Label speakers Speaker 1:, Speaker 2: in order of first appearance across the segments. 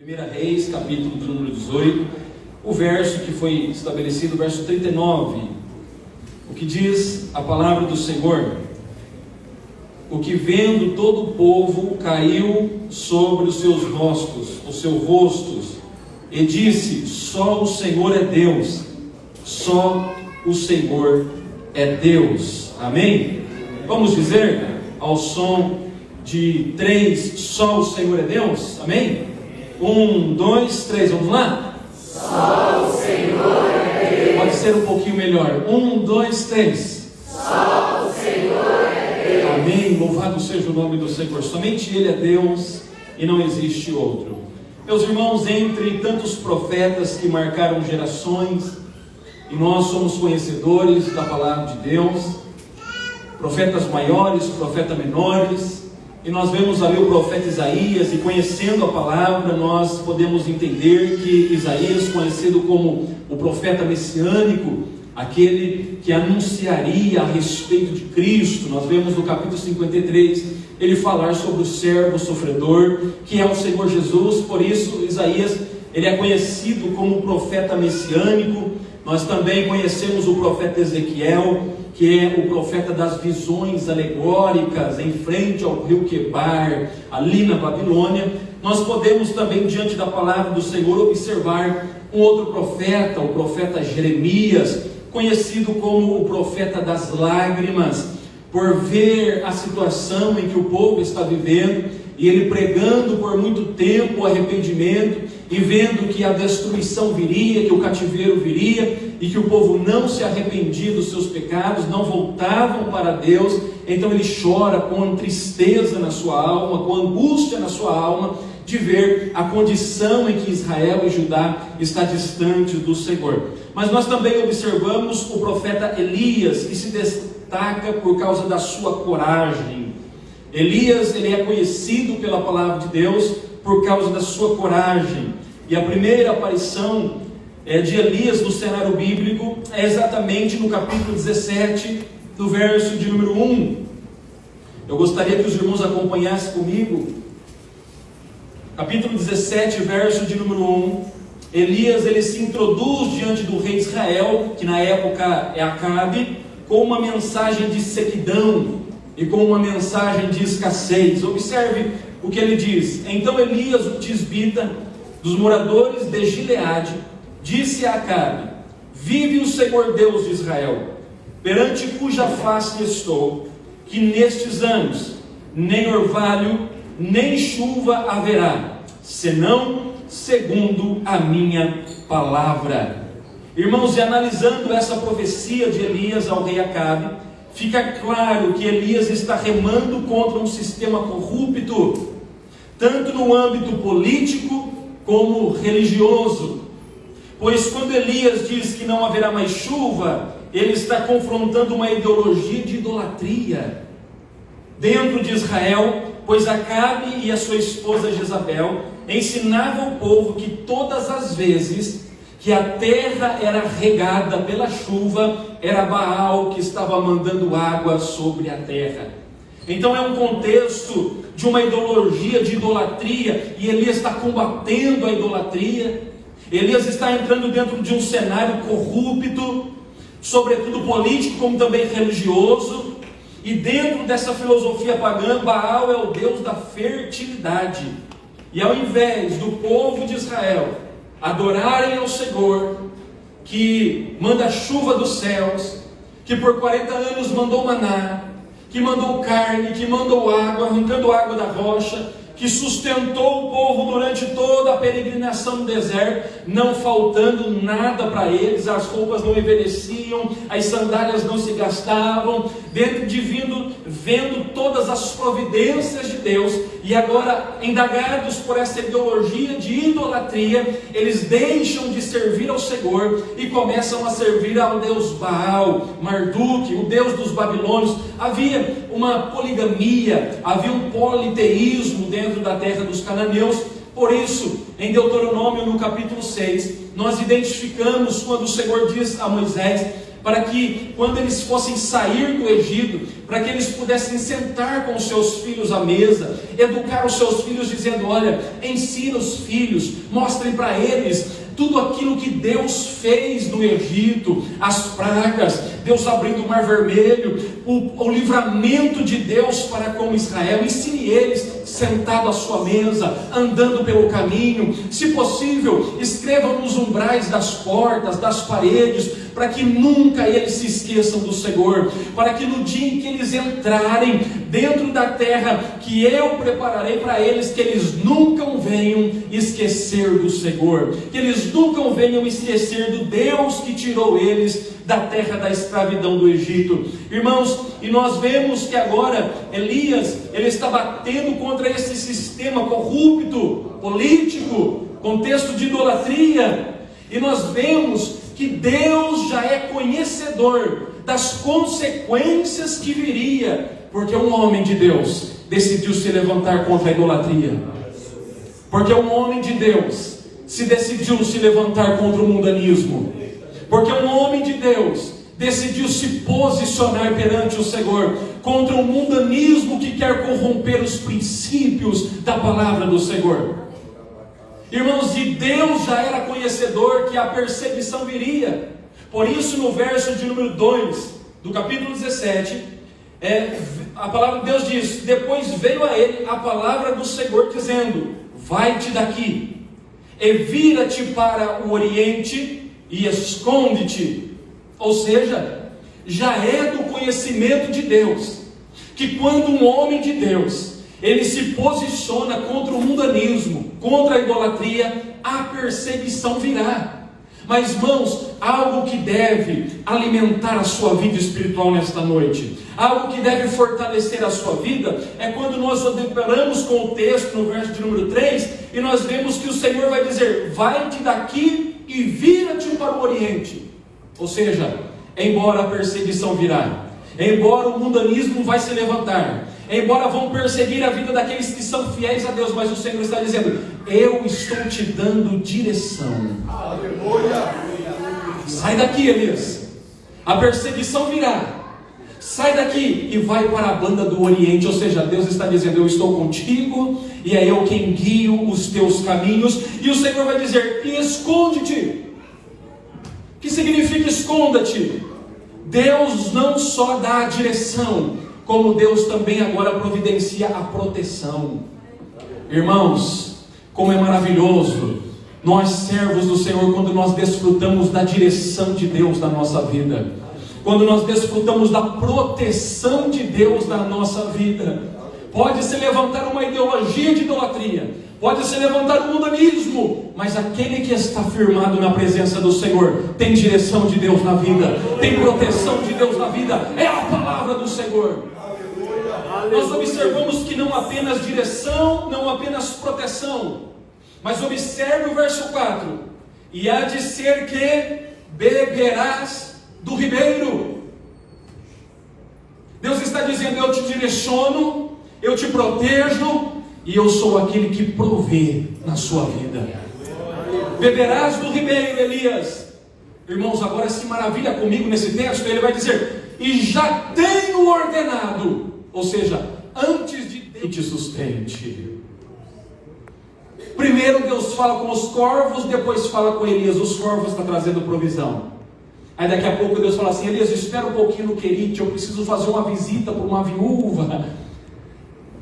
Speaker 1: 1 Reis, capítulo de número 18, o verso que foi estabelecido, o verso 39, o que diz a palavra do Senhor: o que vendo todo o povo caiu sobre os seus rostos, e disse: só o Senhor é Deus, só o Senhor é Deus. Amém? Vamos dizer ao som de 3, só o Senhor é Deus? Amém? 1, 2, 3, vamos lá?
Speaker 2: Só o Senhor é Deus.
Speaker 1: Pode ser um pouquinho melhor. 1, 2, 3.
Speaker 2: Só o Senhor é Deus.
Speaker 1: Amém. Louvado seja o nome do Senhor. Somente Ele é Deus e não existe outro. Meus irmãos, entre tantos profetas que marcaram gerações, e nós somos conhecedores da palavra de Deus, profetas maiores, profetas menores, e nós vemos ali o profeta Isaías, e conhecendo a palavra, nós podemos entender que Isaías, conhecido como o profeta messiânico, aquele que anunciaria a respeito de Cristo, nós vemos no capítulo 53, ele falar sobre o servo sofredor, que é o Senhor Jesus. Por isso Isaías, ele é conhecido como o profeta messiânico. Nós também conhecemos o profeta Ezequiel, que é o profeta das visões alegóricas em frente ao rio Quebar, ali na Babilônia. Nós podemos também, diante da palavra do Senhor, observar um outro profeta, o profeta Jeremias, conhecido como o profeta das lágrimas, por ver a situação em que o povo está vivendo, e ele pregando por muito tempo o arrependimento, e vendo que a destruição viria, que o cativeiro viria, e que o povo não se arrependia dos seus pecados, não voltavam para Deus. Então ele chora com tristeza na sua alma, com angústia na sua alma, de ver a condição em que Israel e Judá está distante do Senhor. Mas nós também observamos o profeta Elias, que se destaca por causa da sua coragem. Elias, ele é conhecido pela palavra de Deus por causa da sua coragem. E a primeira aparição de Elias no cenário bíblico é exatamente no capítulo 17, do verso de número 1. Eu gostaria que os irmãos acompanhassem comigo. Capítulo 17, verso de número 1. Elias, ele se introduz diante do rei de Israel, que na época é Acabe, com uma mensagem de sequidão e com uma mensagem de escassez. Observe o que ele diz: então Elias, o tisbita, dos moradores de Gileade, disse a Acabe: vive o Senhor Deus de Israel, perante cuja face estou, que nestes anos nem orvalho, nem chuva haverá, senão segundo a minha palavra. Irmãos, e analisando essa profecia de Elias ao rei Acabe, fica claro que Elias está remando contra um sistema corrupto, tanto no âmbito político como religioso. Pois quando Elias diz que não haverá mais chuva, ele está confrontando uma ideologia de idolatria dentro de Israel, pois Acabe e a sua esposa Jezabel ensinavam o povo que todas as vezes que a terra era regada pela chuva, era Baal que estava mandando água sobre a terra. Então é um contexto de uma ideologia de idolatria, e Elias está combatendo a idolatria. Elias está entrando dentro de um cenário corrupto, sobretudo político, como também religioso, e dentro dessa filosofia pagã, Baal é o deus da fertilidade, e ao invés do povo de Israel adorarem ao Senhor, que manda chuva dos céus, que por 40 anos mandou maná, que mandou carne, que mandou água, arrancando água da rocha, que sustentou o povo durante toda a peregrinação no deserto, não faltando nada para eles, as roupas não envelheciam, as sandálias não se gastavam, vendo todas as providências de Deus, e agora, indagados por essa ideologia de idolatria, eles deixam de servir ao Senhor e começam a servir ao deus Baal, Marduk, o deus dos babilônios. Havia uma poligamia, havia um politeísmo dentro da terra dos cananeus. Por isso, em Deuteronômio, no capítulo 6, nós identificamos quando o Senhor diz a Moisés: para que quando eles fossem sair do Egito, para que eles pudessem sentar com os seus filhos à mesa, educar os seus filhos dizendo: olha, ensina os filhos, mostrem para eles tudo aquilo que Deus fez no Egito, as pragas, Deus abrindo o mar vermelho, o livramento de Deus para com Israel. Ensine eles sentado à sua mesa, andando pelo caminho. Se possível, escrevam nos umbrais das portas, das paredes, para que nunca eles se esqueçam do Senhor, para que no dia em que eles entrarem dentro da terra que eu prepararei para eles, que eles nunca venham esquecer do Senhor, que eles nunca venham esquecer do Deus que tirou eles da terra da escravidão do Egito. Irmãos, e nós vemos que agora Elias, ele está batendo contra esse sistema corrupto, político, contexto de idolatria, e nós vemos que Deus já é conhecedor das consequências que viria, porque um homem de Deus decidiu se levantar contra a idolatria, porque um homem de Deus decidiu se levantar contra o mundanismo, porque um homem de Deus decidiu se posicionar perante o Senhor contra o mundanismo que quer corromper os princípios da palavra do Senhor. Irmãos, e Deus já era conhecedor que a perseguição viria. Por isso, no verso de número 2 do capítulo 17, a palavra de Deus diz: depois veio a ele a palavra do Senhor dizendo: vai-te daqui, e vira-te para o oriente e esconde-te. Ou seja, já é do conhecimento de Deus que quando um homem de Deus ele se posiciona contra o mundanismo, contra a idolatria, a perseguição virá. Mas, irmãos, algo que deve alimentar a sua vida espiritual nesta noite, algo que deve fortalecer a sua vida, é quando nós nos deparamos com o texto no verso de número 3, e nós vemos que o Senhor vai dizer: vai-te daqui e vira-te para o oriente. Ou seja, embora a perseguição virá, embora o mundanismo vai se levantar, embora vão perseguir a vida daqueles que são fiéis a Deus, mas o Senhor está dizendo: eu estou te dando direção. Aleluia. Sai daqui, Elias, a perseguição virá. Sai daqui e vai para a banda do Oriente. Ou seja, Deus está dizendo: eu estou contigo, e é eu quem guio os teus caminhos. E o Senhor vai dizer: e esconde-te. O que significa esconda-te? Deus não só dá a direção, como Deus também agora providencia a proteção. Irmãos, como é maravilhoso nós, servos do Senhor, quando nós desfrutamos da direção de Deus na nossa vida, quando nós desfrutamos da proteção de Deus na nossa vida. Pode se levantar uma ideologia de idolatria, pode se levantar um mundanismo, mas aquele que está firmado na presença do Senhor tem direção de Deus na vida, tem proteção de Deus na vida, é a palavra do Senhor. Nós observamos que não apenas direção, não apenas proteção, mas observe o verso 4: e há de ser que beberás do ribeiro. Deus está dizendo: eu te direciono, eu te protejo, e eu sou aquele que provê na sua vida. Beberás do ribeiro, Elias. Irmãos, agora se maravilha comigo nesse texto. Ele vai dizer: e já tenho ordenado, ou seja, antes de Deus te sustente. Primeiro Deus fala com os corvos, depois fala com Elias. Os corvos estão trazendo provisão. Aí daqui a pouco Deus fala assim: Elias, espera um pouquinho no Querite, eu preciso fazer uma visita para uma viúva,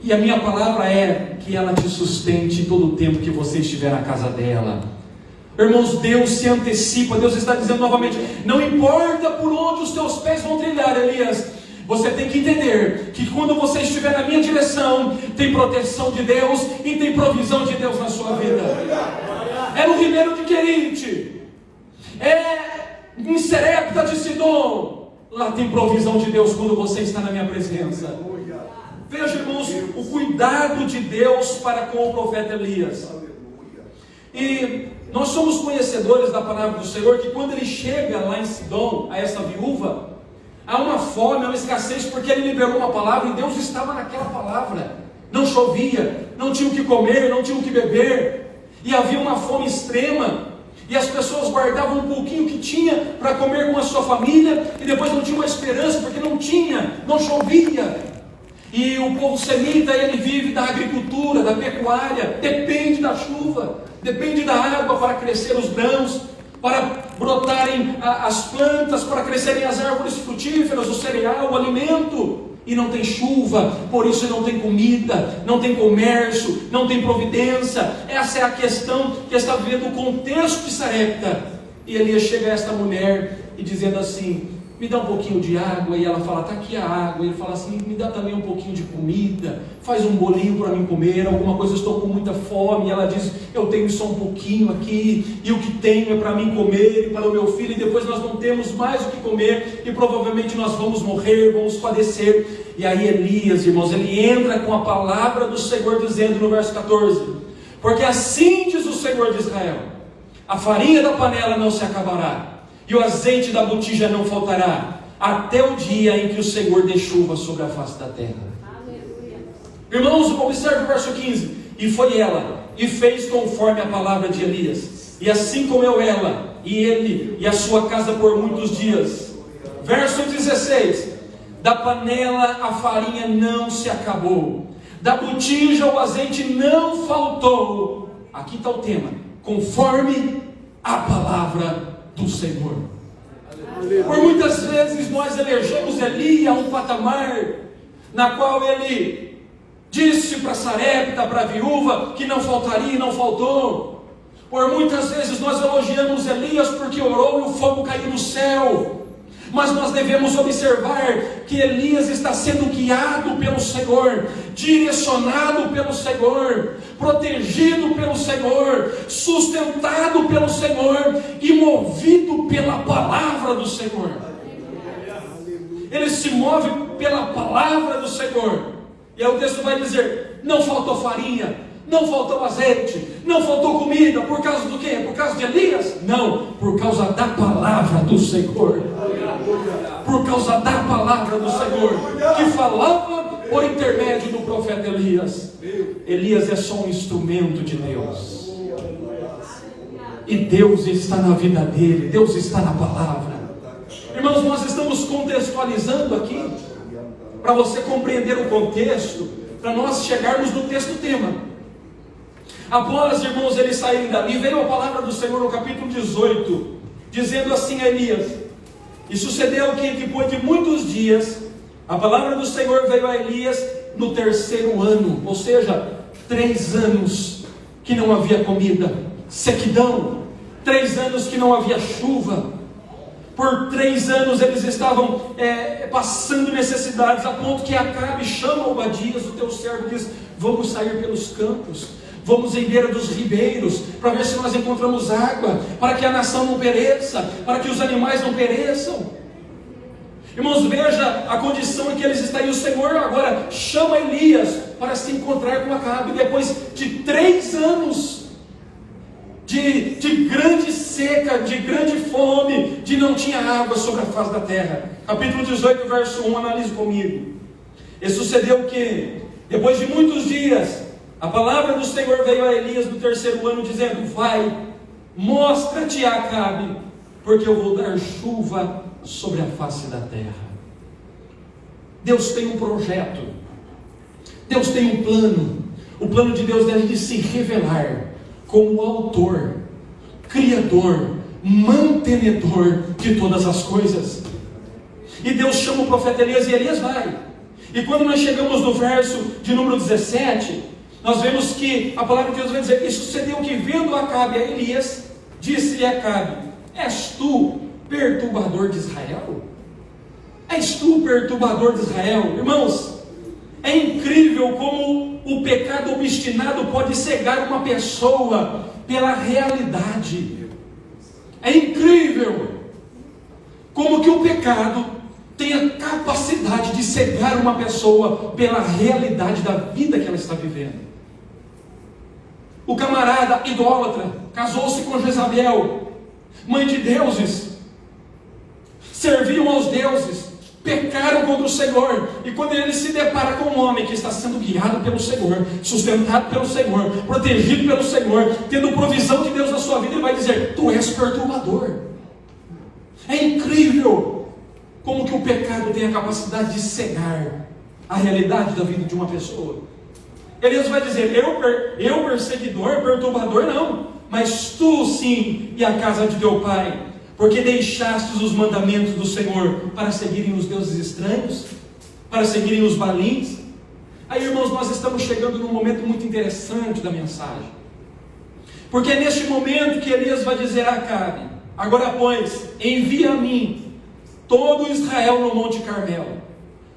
Speaker 1: e a minha palavra é que ela te sustente todo o tempo que você estiver na casa dela. Irmãos, Deus se antecipa. Deus está dizendo novamente: não importa por onde os teus pés vão trilhar, Elias, você tem que entender que quando você estiver na minha direção, tem proteção de Deus e tem provisão de Deus na sua vida. É no ribeiro de Querite, é em Serepta de Sidom, lá tem provisão de Deus quando você está na minha presença. Veja, irmãos, o cuidado de Deus para com o profeta Elias. E nós somos conhecedores da palavra do Senhor, que quando ele chega lá em Sidom, a essa viúva, há uma fome, há uma escassez, porque ele liberou uma palavra e Deus estava naquela palavra. Não chovia, não tinha o que comer, não tinha o que beber, e havia uma fome extrema. E as pessoas guardavam um pouquinho que tinha para comer com a sua família, e depois não tinha uma esperança, porque não tinha, não chovia. E o povo semita, ele vive da agricultura, da pecuária, depende da chuva, depende da água para crescer os grãos, para brotarem as plantas, para crescerem as árvores frutíferas, o cereal, o alimento. E não tem chuva, por isso não tem comida, não tem comércio, não tem providência. Essa é a questão que está vivendo o contexto de Sarepta. E Elias chega a esta mulher e dizendo assim: me dá um pouquinho de água. E ela fala: está aqui a água. E ele fala assim: me dá também um pouquinho de comida, faz um bolinho para mim comer, alguma coisa, estou com muita fome. E ela diz: eu tenho só um pouquinho aqui, e o que tenho é para mim comer e para o meu filho, e depois nós não temos mais o que comer, e provavelmente nós vamos morrer, vamos padecer. E aí Elias, irmãos, ele entra com a palavra do Senhor, dizendo no verso 14: porque assim diz o Senhor de Israel, a farinha da panela não se acabará, e o azeite da botija não faltará, até o dia em que o Senhor dê chuva sobre a face da terra. Aleluia. Irmãos, observe o verso 15: e foi ela, e fez conforme a palavra de Elias, e assim comeu ela, e ele, e a sua casa por muitos dias. Verso 16: da panela a farinha não se acabou, da botija o azeite não faltou. Aqui está o tema: conforme a palavra do Senhor. Por muitas vezes nós elegemos Eli a um patamar na qual ele disse para Sarepta, para a viúva, que não faltaria e não faltou. Por muitas vezes nós elogiamos Elias porque orou e o fogo caiu do céu. Mas nós devemos observar que Elias está sendo guiado pelo Senhor, direcionado pelo Senhor, protegido pelo Senhor, sustentado pelo Senhor e movido pela palavra do Senhor. Ele se move pela palavra do Senhor. E aí o texto vai dizer: não faltou farinha, não faltou azeite, não faltou comida. Por causa do quê? Por causa de Elias? Não, por causa da palavra do Senhor. Por causa da palavra do Senhor, que falava por intermédio do profeta Elias. Elias é só um instrumento de Deus, e Deus está na vida dele, Deus está na palavra. Irmãos, nós estamos contextualizando aqui, para você compreender o contexto, para nós chegarmos no texto tema. Após, irmãos, eles saírem dali, veio a palavra do Senhor no capítulo 18, dizendo assim a Elias: e sucedeu que depois de muitos dias, a palavra do Senhor veio a Elias no 3º ano, ou seja, 3 anos que não havia comida, sequidão, 3 anos que não havia chuva. Por 3 anos eles estavam passando necessidades, a ponto que Acabe chama Obadias, o teu servo, e diz: vamos sair pelos campos, vamos em beira dos ribeiros, para ver se nós encontramos água, para que a nação não pereça, para que os animais não pereçam. Irmãos, veja a condição em que eles estão. E o Senhor agora chama Elias para se encontrar com Acabe, depois de 3 anos de grande seca, de grande fome, de não tinha água sobre a face da terra. Capítulo 18, verso 1, analise comigo. E sucedeu que, depois de muitos dias, a palavra do Senhor veio a Elias no 3º ano, dizendo: vai, mostra-te a Acabe, porque eu vou dar chuva sobre a face da terra. Deus tem um projeto, Deus tem um plano. O plano de Deus deve se revelar como autor, criador, mantenedor de todas as coisas. E Deus chama o profeta Elias, e Elias vai. E quando nós chegamos no verso de número 17, nós vemos que a palavra de Deus vai dizer: e sucedeu que, vendo Acabe a Elias, disse-lhe Acabe: és tu perturbador de Israel? És tu perturbador de Israel? Irmãos, é incrível como o pecado obstinado pode cegar uma pessoa pela realidade. É incrível como que o pecado tem a capacidade de cegar uma pessoa pela realidade da vida que ela está vivendo. O camarada idólatra casou-se com Jezabel, mãe de deuses, serviam aos deuses, pecaram contra o Senhor, e quando ele se depara com um homem que está sendo guiado pelo Senhor, sustentado pelo Senhor, protegido pelo Senhor, tendo provisão de Deus na sua vida, ele vai dizer: tu és perturbador. É incrível como que o pecado tem a capacidade de cegar a realidade da vida de uma pessoa. Elias vai dizer: eu perseguidor, perturbador, não, mas tu sim, e a casa de teu pai, porque deixastes os mandamentos do Senhor para seguirem os deuses estranhos, para seguirem os balins. Aí, irmãos, nós estamos chegando num momento muito interessante da mensagem, porque é neste momento que Elias vai dizer a Acabe: agora pois, envia a mim todo Israel no Monte Carmelo,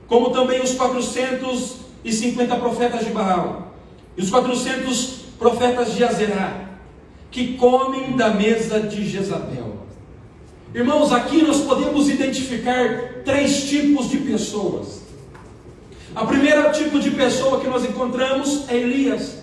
Speaker 1: como também os 450 profetas de Baal, e os 400 profetas de Azerá, que comem da mesa de Jezabel. Irmãos, aqui nós podemos identificar 3 tipos de pessoas. A primeira tipo de pessoa que nós encontramos é Elias.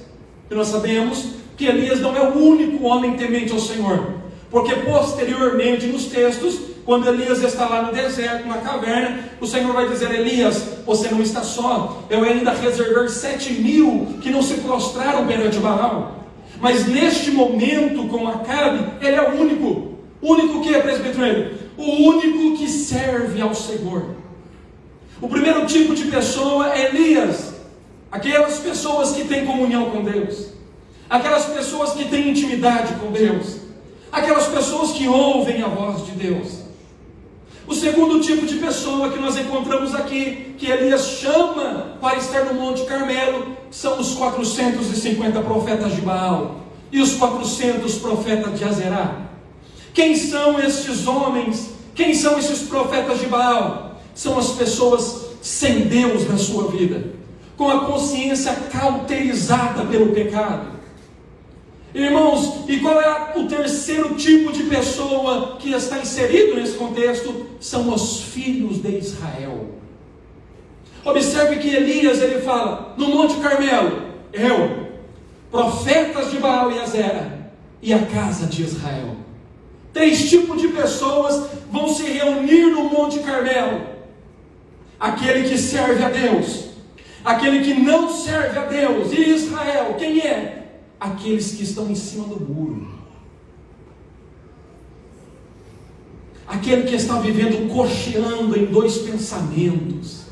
Speaker 1: E nós sabemos que Elias não é o único homem temente ao Senhor, porque posteriormente nos textos, quando Elias está lá no deserto, na caverna, o Senhor vai dizer: Elias, você não está só, eu ainda reservei 7.000 que não se prostraram perante Baal. Mas neste momento com Acabe, ele é o único. O único que é, presbítero? O único que serve ao Senhor. O primeiro tipo de pessoa é Elias. Aquelas pessoas que têm comunhão com Deus, aquelas pessoas que têm intimidade com Deus, aquelas pessoas que ouvem a voz de Deus. O segundo tipo de pessoa que nós encontramos aqui, que Elias chama para estar no Monte Carmelo, são os 450 profetas de Baal e os 400 profetas de Azerá. Quem são estes homens? Quem são esses profetas de Baal? São as pessoas sem Deus na sua vida, com a consciência cauterizada pelo pecado. Irmãos, e qual é o terceiro tipo de pessoa que está inserido nesse contexto? São os filhos de Israel. Observe que Elias, ele fala, no Monte Carmelo, profetas de Baal e Azera, e a casa de Israel. 3 tipos de pessoas vão se reunir no Monte Carmelo: aquele que serve a Deus, aquele que não serve a Deus. E Israel, quem é? Aqueles que estão em cima do muro, aquele que está vivendo cocheando em 2 pensamentos.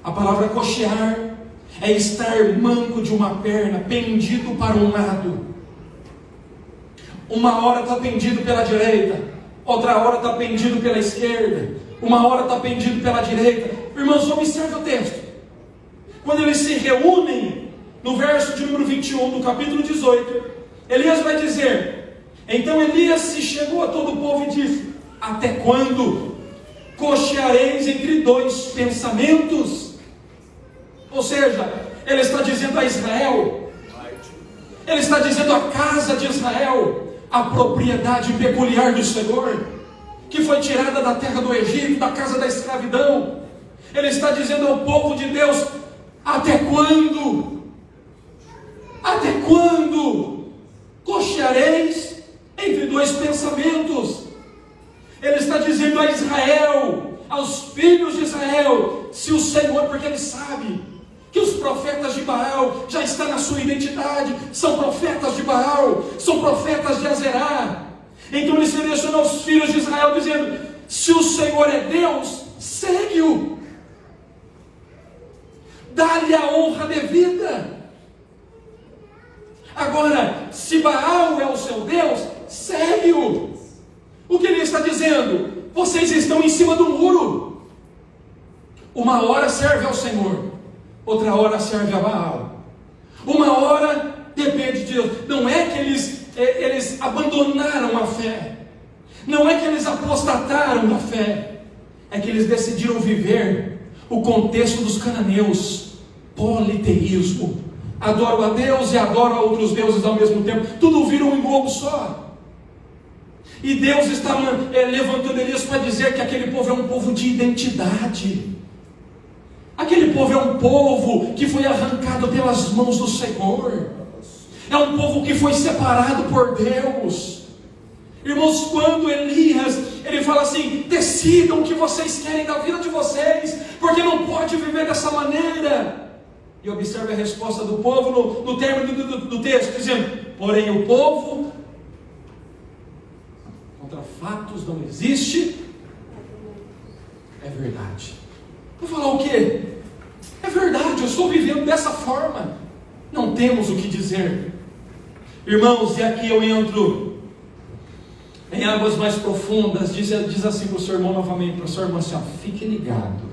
Speaker 1: A palavra cochear é estar manco de uma perna, pendido para um lado. Uma hora está pendido pela direita, outra hora está pendido pela esquerda, uma hora está pendido pela direita. Irmãos, observe o texto. Quando eles se reúnem, no verso de número 21 do capítulo 18, Elias vai dizer: então Elias se chegou a todo o povo e disse: até quando cocheareis entre 2 pensamentos? Ou seja, ele está dizendo a Israel, ele está dizendo à casa de Israel, a propriedade peculiar do Senhor, que foi tirada da terra do Egito, da casa da escravidão. Ele está dizendo ao povo de Deus: até quando? Até quando cocheareis entre 2 pensamentos? Ele está dizendo a Israel, aos filhos de Israel, se o Senhor, porque ele sabe que os profetas de Baal já estão na sua identidade, são profetas de Baal, são profetas de Azerá. Então ele seleciona os filhos de Israel dizendo: se o Senhor é Deus, segue-o, dá-lhe a honra devida. Agora, se Baal é o seu Deus, segue-o. O que ele está dizendo? Vocês estão em cima do muro. Uma hora serve ao Senhor, outra hora serve a Baal. Uma hora depende de Deus. Não é que eles abandonaram a fé, não é que eles apostataram da fé, é que eles decidiram viver o contexto dos cananeus, politeísmo. Adoram a Deus e adoram a outros deuses ao mesmo tempo, tudo vira um globo só. E Deus está levantando Elias para dizer que aquele povo é um povo de identidade. Aquele povo é um povo que foi arrancado pelas mãos do Senhor. É um povo que foi separado por Deus. Irmãos, quando Elias, ele fala assim: decidam o que vocês querem da vida de vocês, porque não pode viver dessa maneira. E observe a resposta do povo no término do texto, dizendo: porém o povo, contra fatos não existe. É verdade. Vou falar o quê? É verdade, eu estou vivendo dessa forma. Não temos o que dizer. Irmãos, e aqui eu entro em águas mais profundas. Diz assim para o seu irmão novamente, para o seu irmão assim: ó, fique ligado.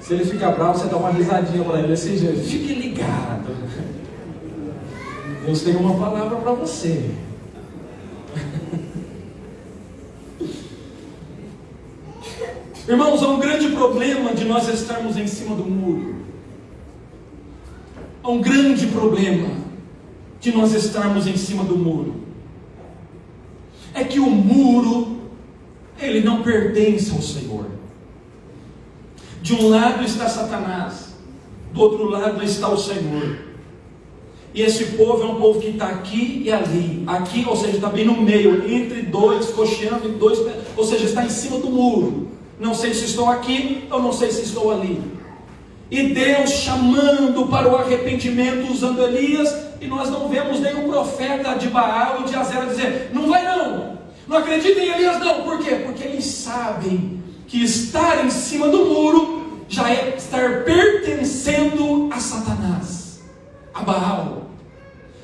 Speaker 1: Se ele ficar bravo, você dá uma risadinha para ele assim: fique ligado. Deus tem uma palavra para você. Irmãos, há um grande problema de nós estarmos em cima do muro. Há um grande problema de nós estarmos em cima do muro. É que o muro, ele não pertence ao Senhor. De um lado está Satanás, do outro lado está o Senhor. E esse povo é um povo que está aqui e ali. Aqui, ou seja, está bem no meio, entre dois, cocheando em dois, ou seja, está em cima do muro. Não sei se estou aqui, ou não sei se estou ali. E Deus chamando para o arrependimento, usando Elias, e nós não vemos nenhum profeta de Baal e de Azera dizer: não vai não, não acredita em Elias não. Por quê? Porque eles sabem que estar em cima do muro já é estar pertencendo a Satanás, a Baal.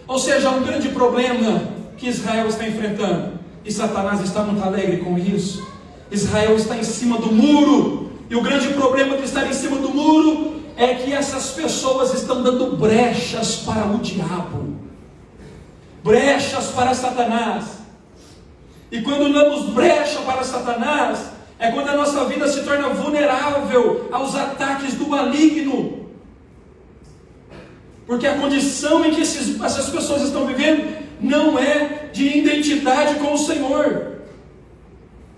Speaker 1: Ou seja, há um grande problema que Israel está enfrentando, e Satanás está muito alegre com isso. Israel está em cima do muro, e o grande problema de estar em cima do muro é que essas pessoas estão dando brechas para o diabo, brechas para Satanás. E quando damos brecha para Satanás, é quando a nossa vida se torna vulnerável aos ataques do maligno, porque a condição em que essas pessoas estão vivendo não é de identidade com o Senhor.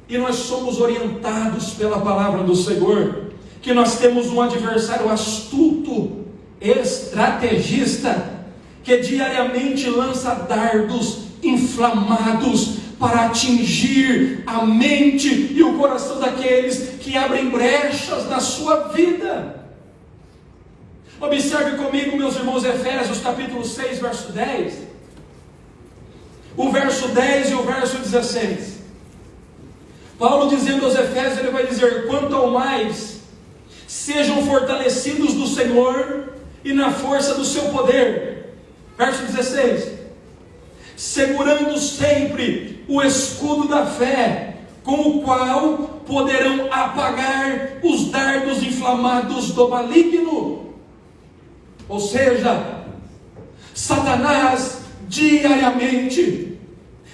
Speaker 1: E nós somos orientados pela palavra do Senhor, que nós temos um adversário astuto, estrategista, que diariamente lança dardos inflamados para atingir a mente e o coração daqueles que abrem brechas na sua vida. Observe comigo, meus irmãos, Efésios capítulo 6, verso 10. O verso 10 e o verso 16. Paulo dizendo aos Efésios, ele vai dizer: quanto ao mais, sejam fortalecidos no Senhor e na força do seu poder. Verso 16: segurando sempre o escudo da fé, com o qual poderão apagar os dardos inflamados do maligno. Ou seja, Satanás diariamente,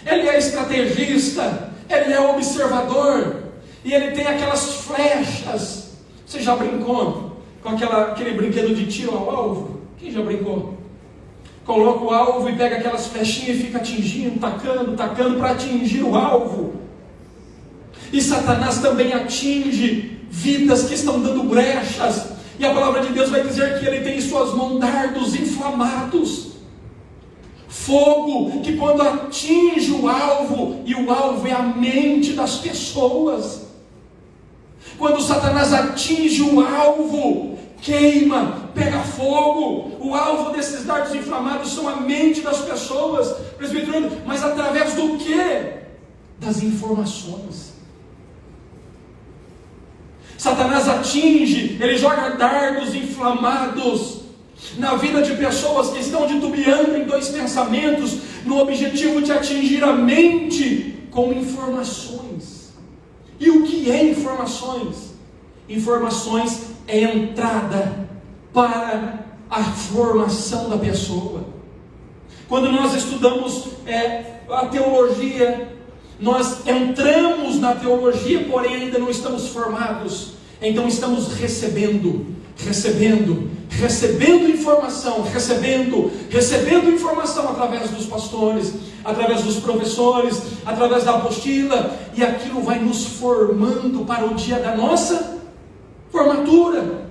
Speaker 1: ele é estrategista, ele é observador, e ele tem aquelas flechas. Você já brincou com aquele brinquedo de tiro ao alvo? Quem já brincou? Coloca o alvo e pega aquelas flechinhas e fica atingindo, tacando para atingir o alvo. E Satanás também atinge vidas que estão dando brechas, e a palavra de Deus vai dizer que ele tem em suas mãos dardos inflamados, fogo que quando atinge o alvo, e o alvo é a mente das pessoas, quando Satanás atinge o alvo, queima, pega fogo. O alvo desses dardos inflamados são a mente das pessoas, presbiteriano, mas através do quê? Das informações. Satanás atinge, ele joga dardos inflamados na vida de pessoas que estão titubeando em dois pensamentos, no objetivo de atingir a mente com informações. E o que é informações? Informações é entrada para a formação da pessoa. Quando nós estudamos a teologia, nós entramos na teologia, porém ainda não estamos formados. Então estamos recebendo informação, recebendo informação através dos pastores, através dos professores, através da apostila, e aquilo vai nos formando para o dia da nossa formatura.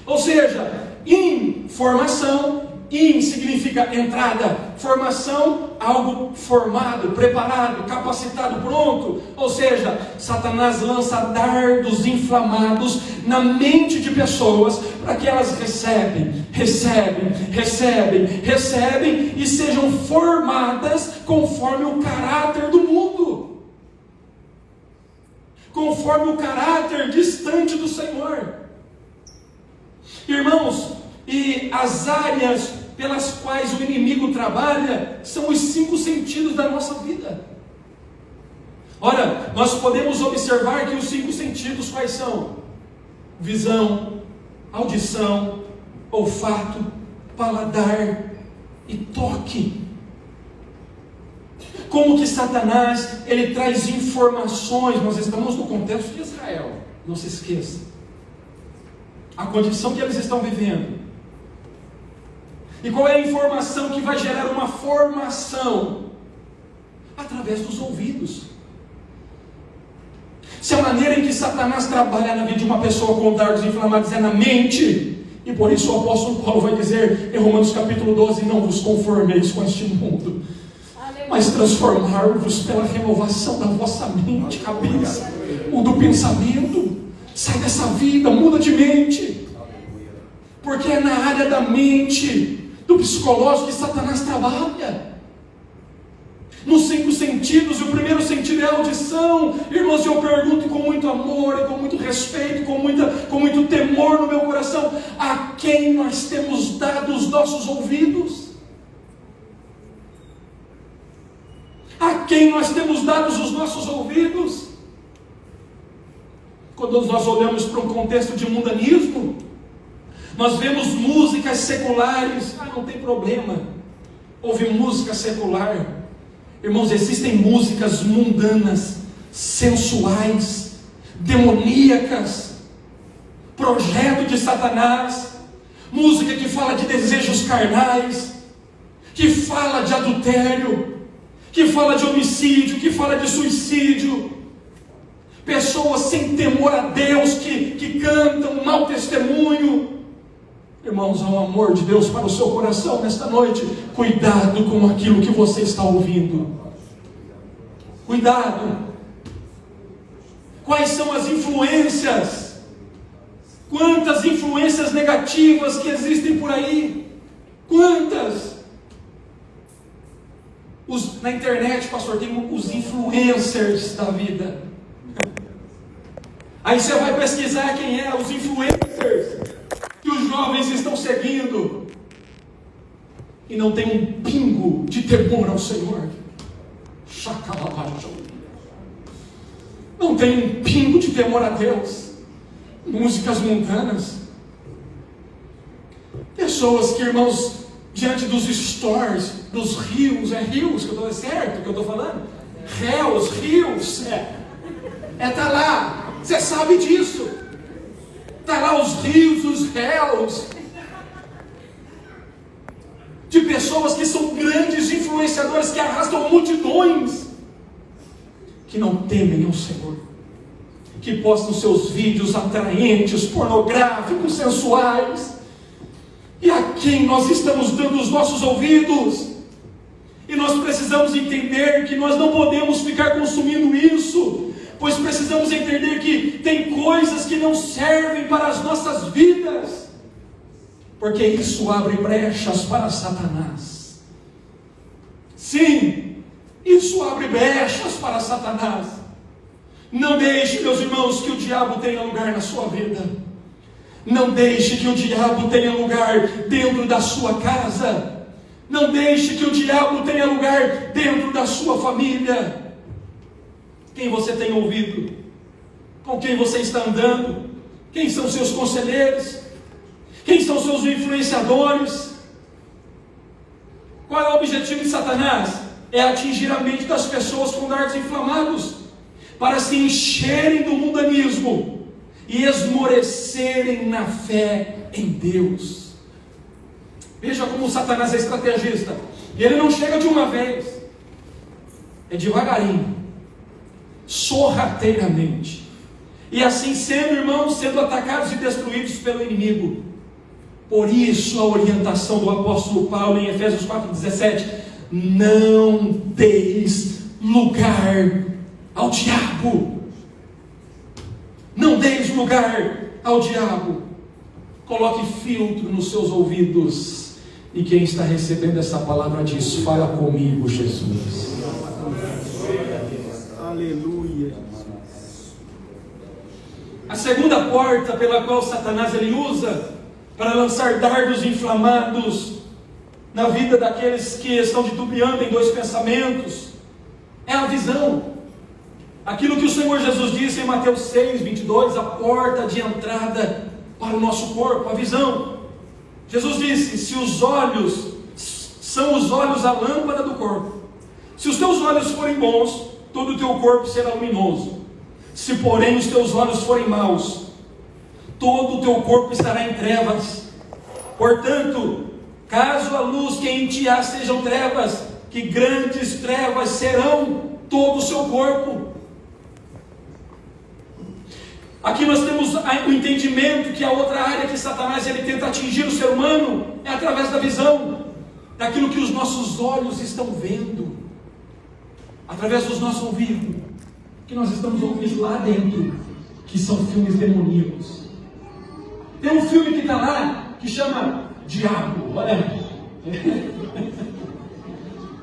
Speaker 1: Ou seja, informação In significa entrada, formação, algo formado, preparado, capacitado, pronto. Ou seja, Satanás lança dardos inflamados na mente de pessoas para que elas recebem e sejam formadas conforme o caráter do mundo, conforme o caráter distante do Senhor. Irmãos, e as áreas pelas quais o inimigo trabalha são os 5 sentidos da nossa vida. Ora, nós podemos observar que os 5 sentidos quais são? Visão, audição, olfato, paladar e toque. Como que Satanás, ele traz informações, nós estamos no contexto de Israel, não se esqueça, a condição que eles estão vivendo. E qual é a informação que vai gerar uma formação? Através dos ouvidos. Se a maneira em que Satanás trabalha na vida de uma pessoa com dardos inflamados é na mente, e por isso o apóstolo Paulo vai dizer em Romanos capítulo 12, não vos conformeis com este mundo, mas transformar-vos pela renovação da vossa mente, cabeça, ou do pensamento. Sai dessa vida, muda de mente, porque é na área da mente, do psicológico, que Satanás trabalha. Nos 5 sentidos, o primeiro sentido é a audição. Irmãos, eu pergunto com muito amor, e com muito respeito, com muito temor no meu coração: a quem nós temos dado os nossos ouvidos? A quem nós temos dado os nossos ouvidos? Quando nós olhamos para um contexto de mundanismo, nós vemos músicas seculares. Não tem problema ouvir música secular. Irmãos, existem músicas mundanas, sensuais, demoníacas, projeto de Satanás, música que fala de desejos carnais, que fala de adultério, que fala de homicídio, que fala de suicídio. Pessoas sem temor a Deus que cantam mau testemunho. Irmãos, há um amor de Deus para o seu coração nesta noite. Cuidado com aquilo que você está ouvindo. Cuidado. Quais são as influências? Quantas influências negativas que existem por aí? Quantas? Na internet, pastor, tem os influencers da vida. Aí você vai pesquisar quem é os influencers que os jovens estão seguindo, e não tem um pingo de temor ao Senhor. Não tem um pingo de temor a Deus. Músicas mundanas. Pessoas que, irmãos, diante dos stores, dos rios, é rios que eu estou certo que eu estou falando? Rios, tá lá, você sabe disso. Está lá os rios, os réus, de pessoas que são grandes influenciadores, que arrastam multidões, que não temem ao Senhor, que postam seus vídeos atraentes, pornográficos, sensuais. E a quem nós estamos dando os nossos ouvidos? E nós precisamos entender que nós não podemos ficar consumindo isso, pois precisamos entender que tem coisas que não servem para as nossas vidas, porque isso abre brechas para Satanás. Sim, isso abre brechas para Satanás. Não deixe, meus irmãos, que o diabo tenha lugar na sua vida. Não deixe que o diabo tenha lugar dentro da sua casa. Não deixe que o diabo tenha lugar dentro da sua família. Quem você tem ouvido? Com quem você está andando? Quem são seus conselheiros? Quem são seus influenciadores? Qual é o objetivo de Satanás? É atingir a mente das pessoas com dardos inflamados, para se encherem do mundanismo e esmorecerem na fé em Deus. Veja como Satanás é estrategista. Ele não chega de uma vez, é devagarinho, sorrateiramente, e assim sendo, irmãos, sendo atacados e destruídos pelo inimigo. Por isso a orientação do apóstolo Paulo em Efésios 4,17: não deis lugar ao diabo. Não deis lugar ao diabo. Coloque filtro nos seus ouvidos. E quem está recebendo essa palavra diz: fala comigo, Jesus.
Speaker 3: Aleluia.
Speaker 1: A segunda porta pela qual Satanás ele usa para lançar dardos inflamados na vida daqueles que estão titubeando em dois pensamentos é a visão. Aquilo que o Senhor Jesus disse em Mateus 6:22, a porta de entrada para o nosso corpo, a visão. Jesus disse: se os olhos são os olhos a lâmpada do corpo, se os teus olhos forem bons, todo o teu corpo será luminoso. Se porém os teus olhos forem maus, todo o teu corpo estará em trevas. Portanto, caso a luz que em ti há sejam trevas, que grandes trevas serão todo o seu corpo. Aqui nós temos o entendimento que a outra área que Satanás ele tenta atingir o ser humano é através da visão, daquilo que os nossos olhos estão vendo, através dos nossos ouvidos, que nós estamos ouvindo lá dentro, que são filmes demoníacos. Tem um filme que está lá, que chama Diabo, olha.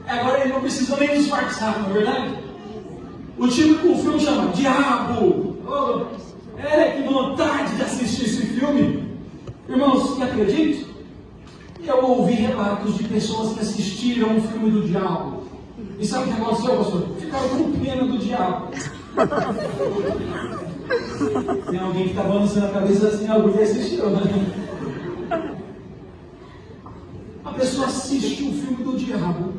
Speaker 1: Agora ele não precisa nem disfarçar, não é verdade? O filme chama Diabo. Oh, que vontade de assistir esse filme. Irmãos, você acredita? Eu ouvi relatos de pessoas que assistiram o filme do Diabo. E sabe o que aconteceu, pastor? Ficaram com pena do diabo. Tem alguém que está balançando a cabeça assim, alguém que assistiu, né? A pessoa assistiu o filme do diabo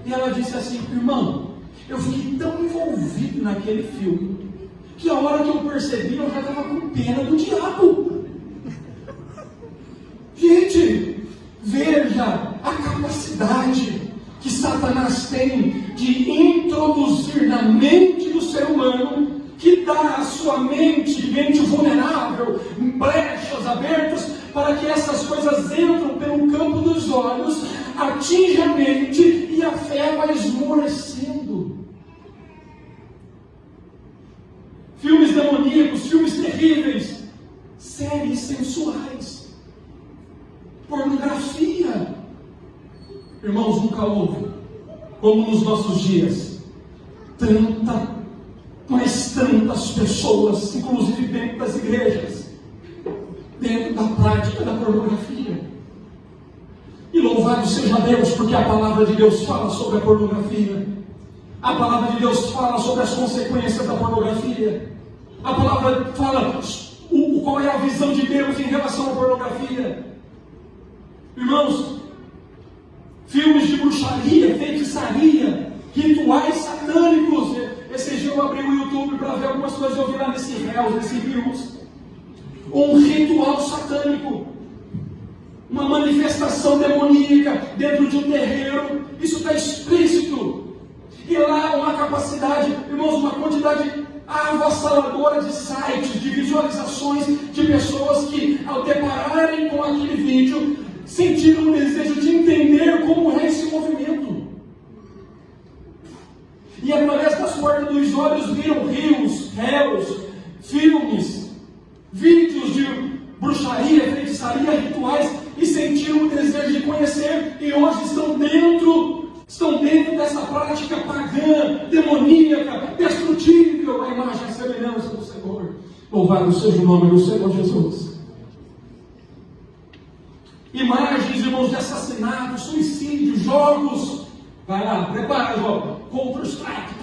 Speaker 1: e ela disse assim: irmão, eu fiquei tão envolvido naquele filme que a hora que eu percebi eu já estava com pena do diabo. Gente, veja a capacidade que Satanás tem de introduzir na mente do ser humano, que dá à sua mente vulnerável, brechas abertas, para que essas coisas entram pelo campo dos olhos, atingem a mente e a fé vai esmorecendo. Filmes demoníacos, filmes terríveis, séries sensuais, pornografia. Irmãos, nunca houve, como nos nossos dias, tantas pessoas, inclusive dentro das igrejas, dentro da prática da pornografia. E louvado seja Deus, porque a palavra de Deus fala sobre a pornografia. A palavra de Deus fala sobre as consequências da pornografia. A palavra fala qual é a visão de Deus em relação à pornografia. Irmãos, filmes de bruxaria, feitiçaria, rituais satânicos. Esse dia eu abri o YouTube para ver algumas coisas, eu vi lá nesse Reels. Um ritual satânico, uma manifestação demoníaca dentro de um terreiro. Isso está explícito. E lá uma capacidade, irmãos, uma quantidade avassaladora de sites, de visualizações, de pessoas que, ao depararem com aquele vídeo, sentiram um desejo de entender como é esse movimento. E através das portas dos olhos viram rios, filmes, vídeos de bruxaria, feitiçaria, rituais, e sentiram o desejo de conhecer, e hoje estão dentro dessa prática pagã, demoníaca, destrutível, a imagem e a semelhança do Senhor. Louvado seja o nome do Senhor Jesus. Imagens, irmãos, de assassinato, suicídio, jogos. Vai lá, prepara, jogo. Counter-Strike.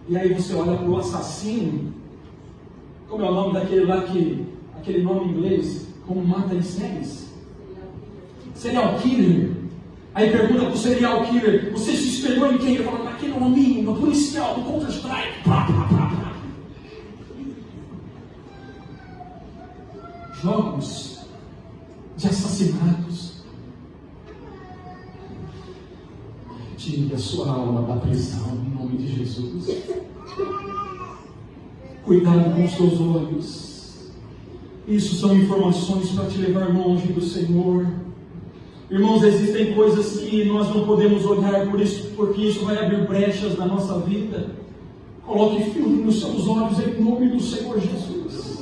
Speaker 1: E aí você olha para o assassino. Como é o nome daquele lá aquele nome em inglês, como mata em séries? Serial killer. Aí pergunta para o serial killer: você se espelhou em quem? Ele fala: naquele hominho, no policial, do Counter-Strike. Jogos de assassinatos. Tire a sua alma da prisão em nome de Jesus. Cuidado com os seus olhos.
Speaker 3: Isso são informações para te levar longe do Senhor. Irmãos, existem coisas que nós não podemos olhar por isso, porque isso vai abrir brechas na nossa vida. Coloque filtro nos seus olhos em nome do Senhor Jesus.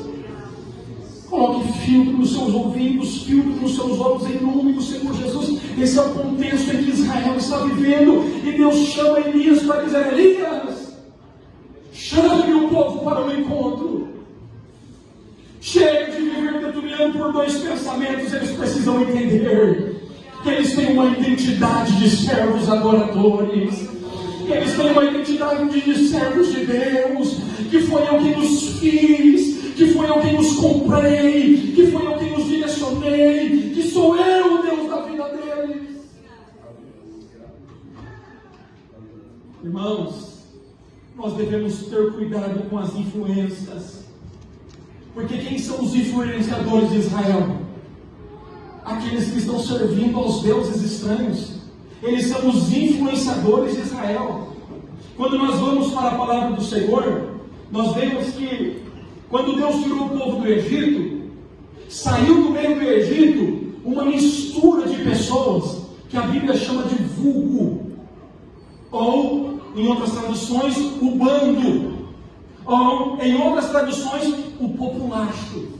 Speaker 3: Coloque filtro nos seus ouvidos, filtro nos seus olhos em nome do Senhor Jesus. Esse é o contexto em que Israel está vivendo. E Deus chama Elias para dizer: Elias, chame o povo para o encontro. Chega de viver titubeando por dois pensamentos. Eles precisam entender que eles têm uma identidade de servos adoradores. Que eles têm uma identidade de servos de Deus. Que foi eu que nos fiz. Que foi eu quem nos comprei, que foi eu quem nos direcionei, que sou eu o Deus da vida deles. Irmãos, nós devemos ter cuidado com as influências, porque quem são os influenciadores de Israel? Aqueles que estão servindo aos deuses estranhos. Eles são os influenciadores de Israel. Quando nós vamos para a palavra do Senhor, nós vemos que quando Deus tirou o povo do Egito, saiu do meio do Egito uma mistura de pessoas que a Bíblia chama de vulgo, ou em outras traduções, o bando, ou em outras traduções, o populacho.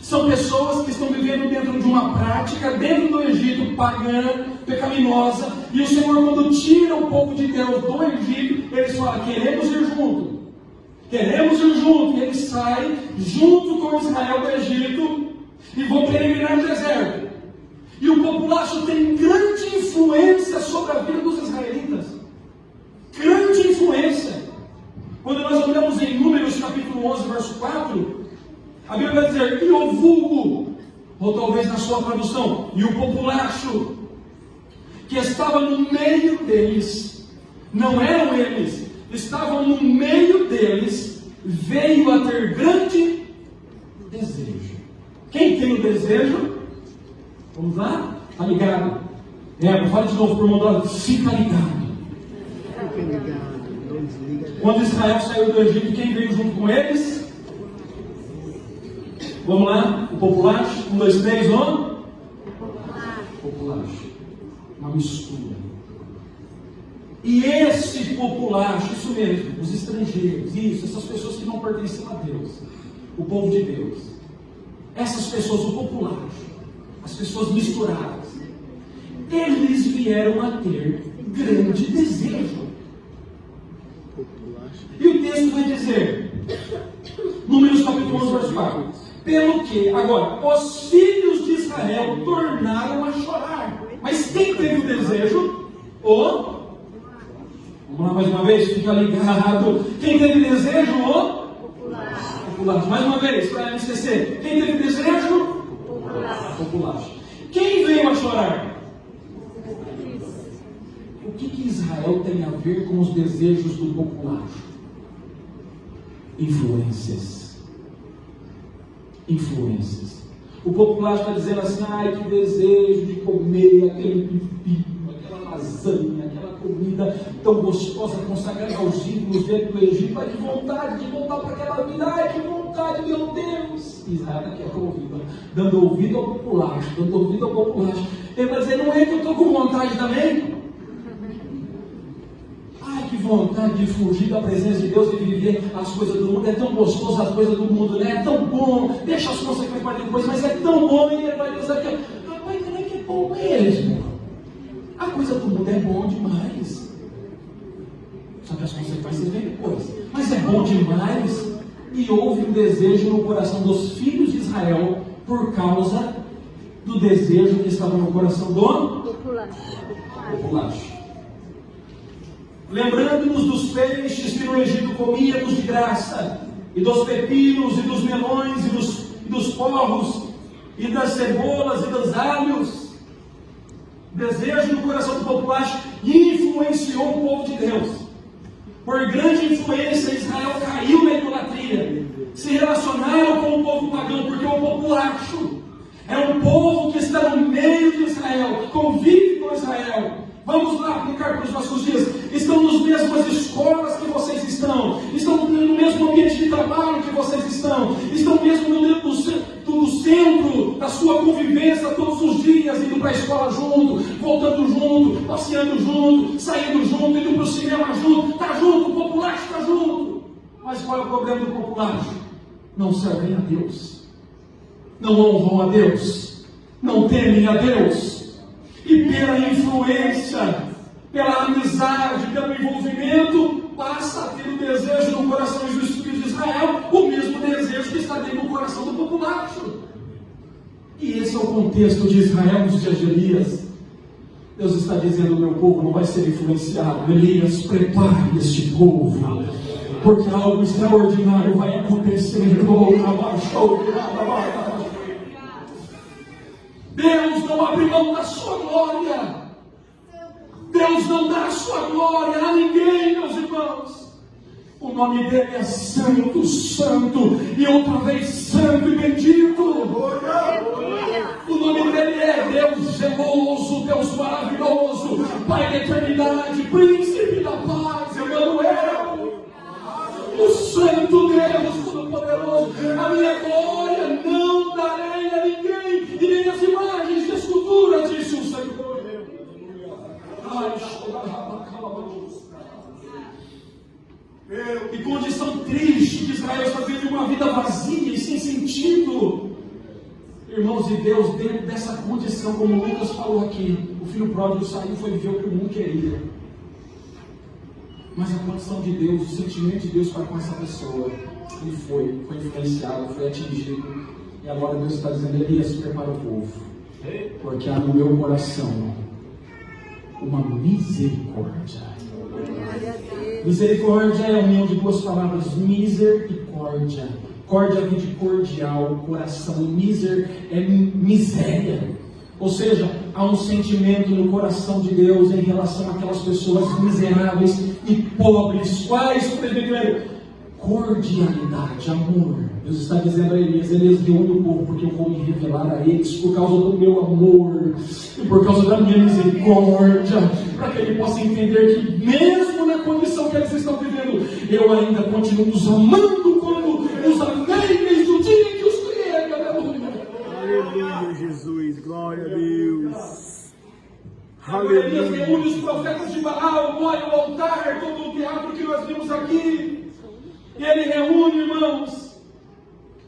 Speaker 3: São pessoas que estão vivendo dentro de uma prática, dentro do Egito, pagã, pecaminosa, e o Senhor, quando tira o povo de Deus do Egito, eles falam: queremos ir junto. Queremos ir junto. E eles saem junto com Israel do Egito e vão peregrinar no deserto. E o populacho tem grande influência sobre a vida dos israelitas. Grande influência. Quando nós olhamos em Números capítulo 11, verso 4, a Bíblia vai dizer: e o vulgo, ou talvez na sua tradução, e o populacho, que estava no meio deles, não eram eles, estavam no meio deles, veio a ter grande desejo. Quem tem o desejo? Vamos lá? Está ligado? Fale de novo para o irmão do lado: fica ligado. Quando Israel saiu do Egito, quem veio junto com eles? Vamos lá? O populacho. 1, 2, 3, ó. Populacho. Uma mistura. E esse populacho, isso mesmo, os estrangeiros, isso, essas pessoas que não pertencem a Deus, o povo de Deus, essas pessoas, o populacho, as pessoas misturadas, eles vieram a ter grande desejo. E o texto vai dizer, Números capítulo 11, verso 4, pelo que, agora, os filhos de Israel tornaram a chorar. Mas quem teve o desejo? Vamos lá mais uma vez, fica ligado. Quem teve desejo? Populacho. Mais uma vez, para não esquecer. Quem teve desejo? Populacho. Quem veio a chorar? O que Israel tem a ver com os desejos do populacho? Influências. O populacho está dizendo assim: ai, que desejo de comer aquele pepino, aquela lasanha, aquela comida tão gostosa, consagrada aos ídolos dentro do Egito. Ai, que vontade de voltar para aquela vida. Ai, que vontade, meu Deus. Israel está aqui dando ouvido ao populacho. Ele vai dizer: não é que eu estou com vontade também? Que vontade de fugir da presença de Deus e viver as coisas do mundo. É tão gostoso as coisas do mundo, né? É tão bom. Deixa as consequências para depois, mas é tão bom. E ele vai dizer aqui: rapaz, não é que é bom mesmo. A coisa do mundo é bom demais. Só que as consequências vêm depois. Mas é bom demais. E houve um desejo no coração dos filhos de Israel por causa do desejo que estava no coração do populacho. Lembrando-nos dos peixes que no Egito comíamos de graça, e dos pepinos, e dos melões, e dos porros, e das cebolas, e dos alhos. Desejo no coração do populacho influenciou o povo de Deus. Por grande influência, Israel caiu na idolatria. Se relacionaram com o povo pagão, porque o populacho é um povo que está no meio de Israel, que convive com Israel. Vamos lá aplicar para os nossos dias. Estão nas mesmas escolas que vocês estão no mesmo ambiente de trabalho que vocês estão criança todos os dias, indo para a escola junto, voltando junto, passeando junto, saindo junto, indo para o cinema junto, está junto, o populacho está junto. Mas qual é o problema do populacho? Não servem a Deus, não honram a Deus, não temem a Deus, e pela influência, pela amizade, pelo envolvimento, passa a ter o desejo no coração dos filhos de Israel, o mesmo desejo que está dentro do coração do populacho. E esse é o contexto de Israel nos dias de Elias. Deus está dizendo: meu povo não vai ser influenciado. Elias, prepare este povo, porque algo extraordinário vai acontecer. Deus não abre mão da sua glória. Deus não dá a sua glória a ninguém, meus irmãos. O nome dele é Santo, Santo, e outra vez Santo e Bendito. O nome dele é Deus zeloso, Deus maravilhoso, Pai da eternidade, Príncipe da paz, Emmanuel, o Santo Deus Todo-Poderoso. A minha glória não darei a ninguém, e nem as imagens de escultura, disse o Senhor. Que condição triste que Israel está vivendo, uma vida vazia e sem sentido. Irmãos, e Deus, dentro dessa condição, como Lucas falou aqui, o filho pródigo saiu, foi viver o que o mundo queria. Mas a condição de Deus, o sentimento de Deus para com essa pessoa, ele foi influenciado, foi atingido. E agora Deus está dizendo: Elias, prepara o povo, porque há no meu coração uma misericórdia. Misericórdia é a união de duas palavras: miser e córdia. Córdia vem de cordial, coração. Miser é miséria. Ou seja, há um sentimento no coração de Deus em relação àquelas pessoas miseráveis e pobres. Quais, presbítero? Cordialidade, amor. Deus está dizendo a Elias: Elias, reúne o povo, porque eu vou me revelar a eles por causa do meu amor e por causa da minha misericórdia, para que ele possa entender que mesmo na condição que eles estão vivendo, eu ainda continuo os amando como os amei desde o dia em que os criei.
Speaker 4: Aleluia, Jesus, glória a Deus.
Speaker 3: Elias reúne os profetas de Baal, molha o altar, todo o teatro que nós vimos aqui. E ele reúne, irmãos,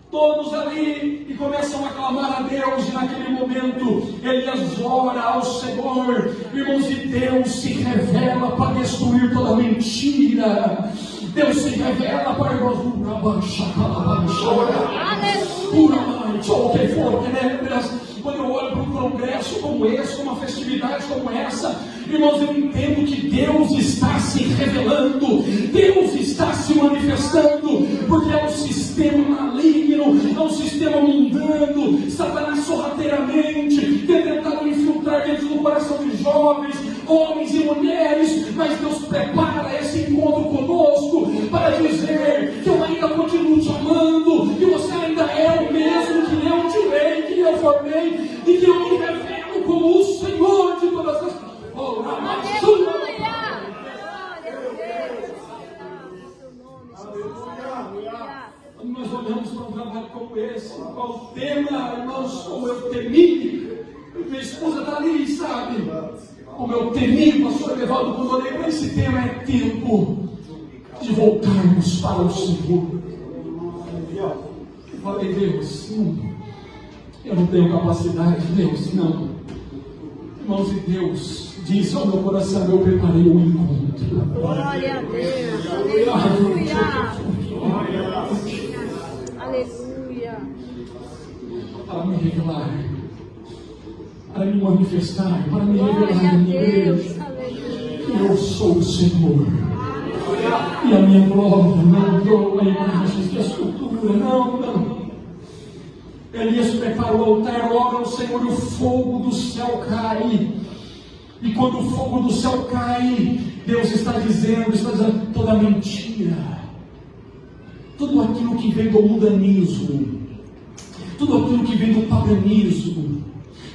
Speaker 3: todos ali, e começam a clamar a Deus. E naquele momento Elias ora ao Senhor, irmãos, e Deus se revela para destruir toda mentira. Deus se revela para nós. Quando eu olho para um congresso como esse, uma festividade como essa, irmãos, eu entendo que Deus está se revelando, Deus está se manifestando, porque é um sistema maligno, é um sistema mundano. Satanás sorrateiramente tem tentado infiltrar dentro do coração de jovens, homens e mulheres, mas Deus prepara esse encontro conosco para dizer que eu ainda continuo te amando, que você ainda é o mesmo que eu tirei, que eu formei, e que eu me revelo como o Senhor de todas as coisas. Oh, quando nós olhamos para um trabalho como esse, qual o tema, irmãos, como eu temi, minha esposa está ali, sabe? Como eu temi, pastor Evaldo, quando olhei para esse tema, é tempo de voltarmos para o Senhor. Eu falei: Deus, eu não tenho capacidade. Deus, não. Irmãos, e Deus disse ao meu coração: eu preparei um encontro.
Speaker 2: Glória a Deus. Aleluia. Aleluia.
Speaker 3: Para me revelar, para me manifestar, para me revelar a minha igreja. Eu sou o Senhor. E a minha glória não dou a imagens de escultura. Não. Elias prepara o altar, ora ao Senhor, e o fogo do céu cai. E quando o fogo do céu cai, Deus está dizendo toda mentira, tudo aquilo que vem do mundanismo, tudo aquilo que vem do paganismo,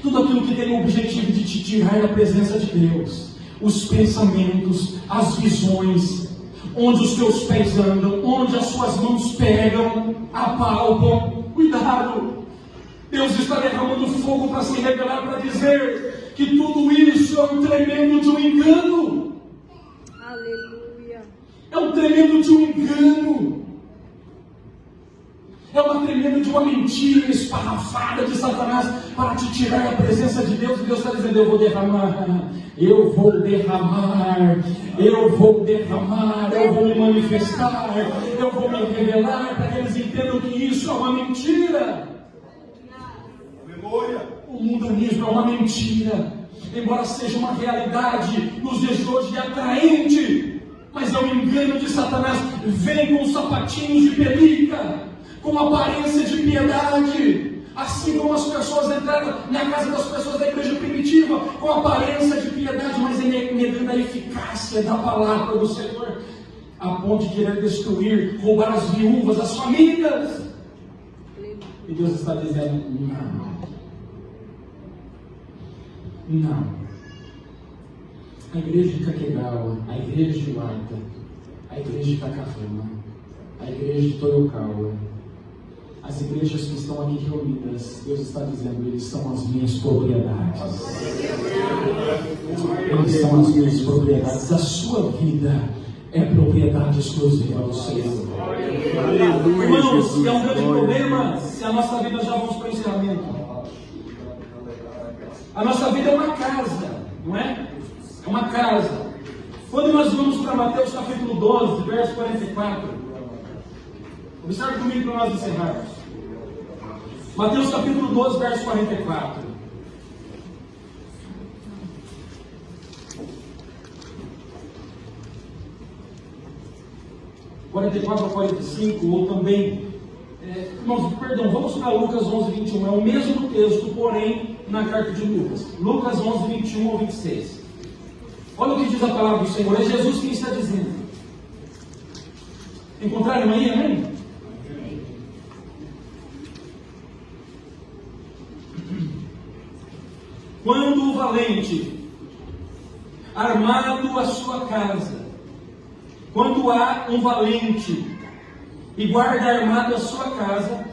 Speaker 3: tudo aquilo que tem o objetivo de te tirar da presença de Deus, os pensamentos, as visões, onde os teus pés andam, onde as suas mãos pegam, apalpam. Cuidado. Deus está derramando fogo para se revelar, para dizer que tudo isso é um tremendo de um engano.
Speaker 2: Aleluia.
Speaker 3: É um tremendo de um engano. É uma tremenda de uma mentira esparrafada de Satanás para te tirar da presença de Deus. E Deus está dizendo: eu vou derramar, eu vou derramar, eu vou derramar, eu vou me manifestar, eu vou me revelar, para que eles entendam que isso é uma mentira. O mundanismo é uma mentira, embora seja uma realidade nos dias de hoje atraente, mas é um engano de Satanás. Vem com sapatinhos de pelica, com aparência de piedade, assim como as pessoas entraram na casa das pessoas da igreja primitiva, com aparência de piedade, mas negando a eficácia da palavra do Senhor, a ponto de querer destruir, roubar as viúvas, as famílias. E Deus está dizendo: não. A igreja de Caquegawa, a igreja de Marta, a igreja de Takahama, a igreja de Toyokawa, as igrejas que estão aqui reunidas, Deus está dizendo: eles são as minhas propriedades. Eles são as minhas propriedades. A sua vida é propriedade exclusiva do Senhor.
Speaker 4: Aleluia,
Speaker 3: Irmãos,
Speaker 4: Jesus.
Speaker 3: é um grande problema se a nossa vida, já vamos para o encerramento. A nossa vida é uma casa, não é? É uma casa. Quando nós vamos para Mateus capítulo 12, verso 44, observe comigo para nós encerrarmos. Mateus capítulo 12, verso 44. (44 a 45), ou também, vamos para Lucas 11, 21, é o mesmo texto, porém, na carta de Lucas. Lucas 11, 21 ao 26. Olha o que diz a palavra do Senhor, é Jesus quem está dizendo. Encontraram aí, amém? Quando o valente, armado a sua casa, quando há um valente e guarda armado a sua casa,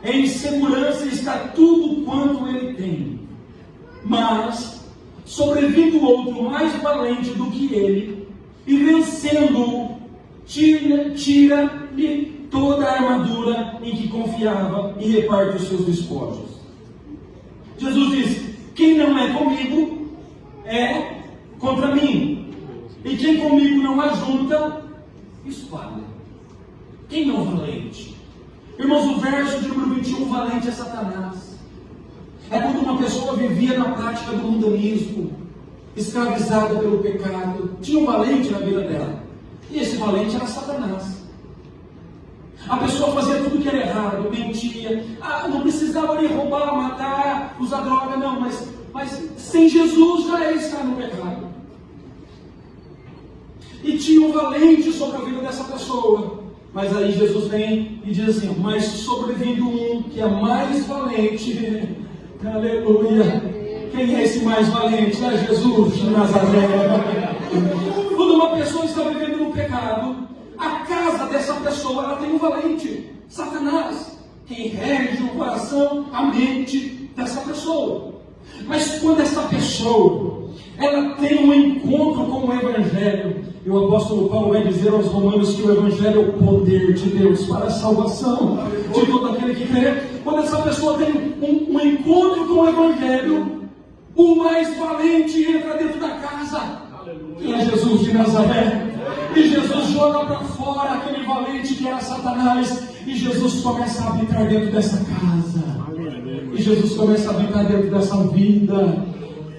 Speaker 3: em segurança está tudo quanto ele tem. Mas, sobrevindo outro mais valente do que ele, e vencendo-o, tira-lhe toda a armadura em que confiava e reparte os seus despojos. Jesus disse: quem não é comigo é contra mim. E quem comigo não ajunta, espalha. Quem não é valente? Irmãos, o verso de número 21, valente é Satanás. É quando uma pessoa vivia na prática do mundanismo, escravizada pelo pecado. Tinha um valente na vida dela. E esse valente era Satanás. A pessoa fazia tudo que era errado, mentia. Não precisava nem roubar, matar, usar droga, não. Mas sem Jesus já está no pecado. E tinha um valente sobre a vida dessa pessoa. Mas aí Jesus vem e diz assim: mas sobrevindo um que é mais valente. Aleluia. Quem é esse mais valente? É Jesus de Nazaré. Quando uma pessoa está vivendo no pecado, a casa dessa pessoa, ela tem um valente, Satanás, que rege o coração, a mente dessa pessoa. Mas quando essa pessoa, ela tem um encontro com o Evangelho, e o apóstolo Paulo vai dizer aos romanos que o Evangelho é o poder de Deus para a salvação de todo aquele que crê. Quando essa pessoa tem um encontro com o Evangelho, o mais valente entra dentro da casa, que é Jesus de Nazaré. E Jesus joga para fora aquele valente que era Satanás, e Jesus começa a habitar dentro dessa casa. E Jesus começa a habitar dentro dessa vida.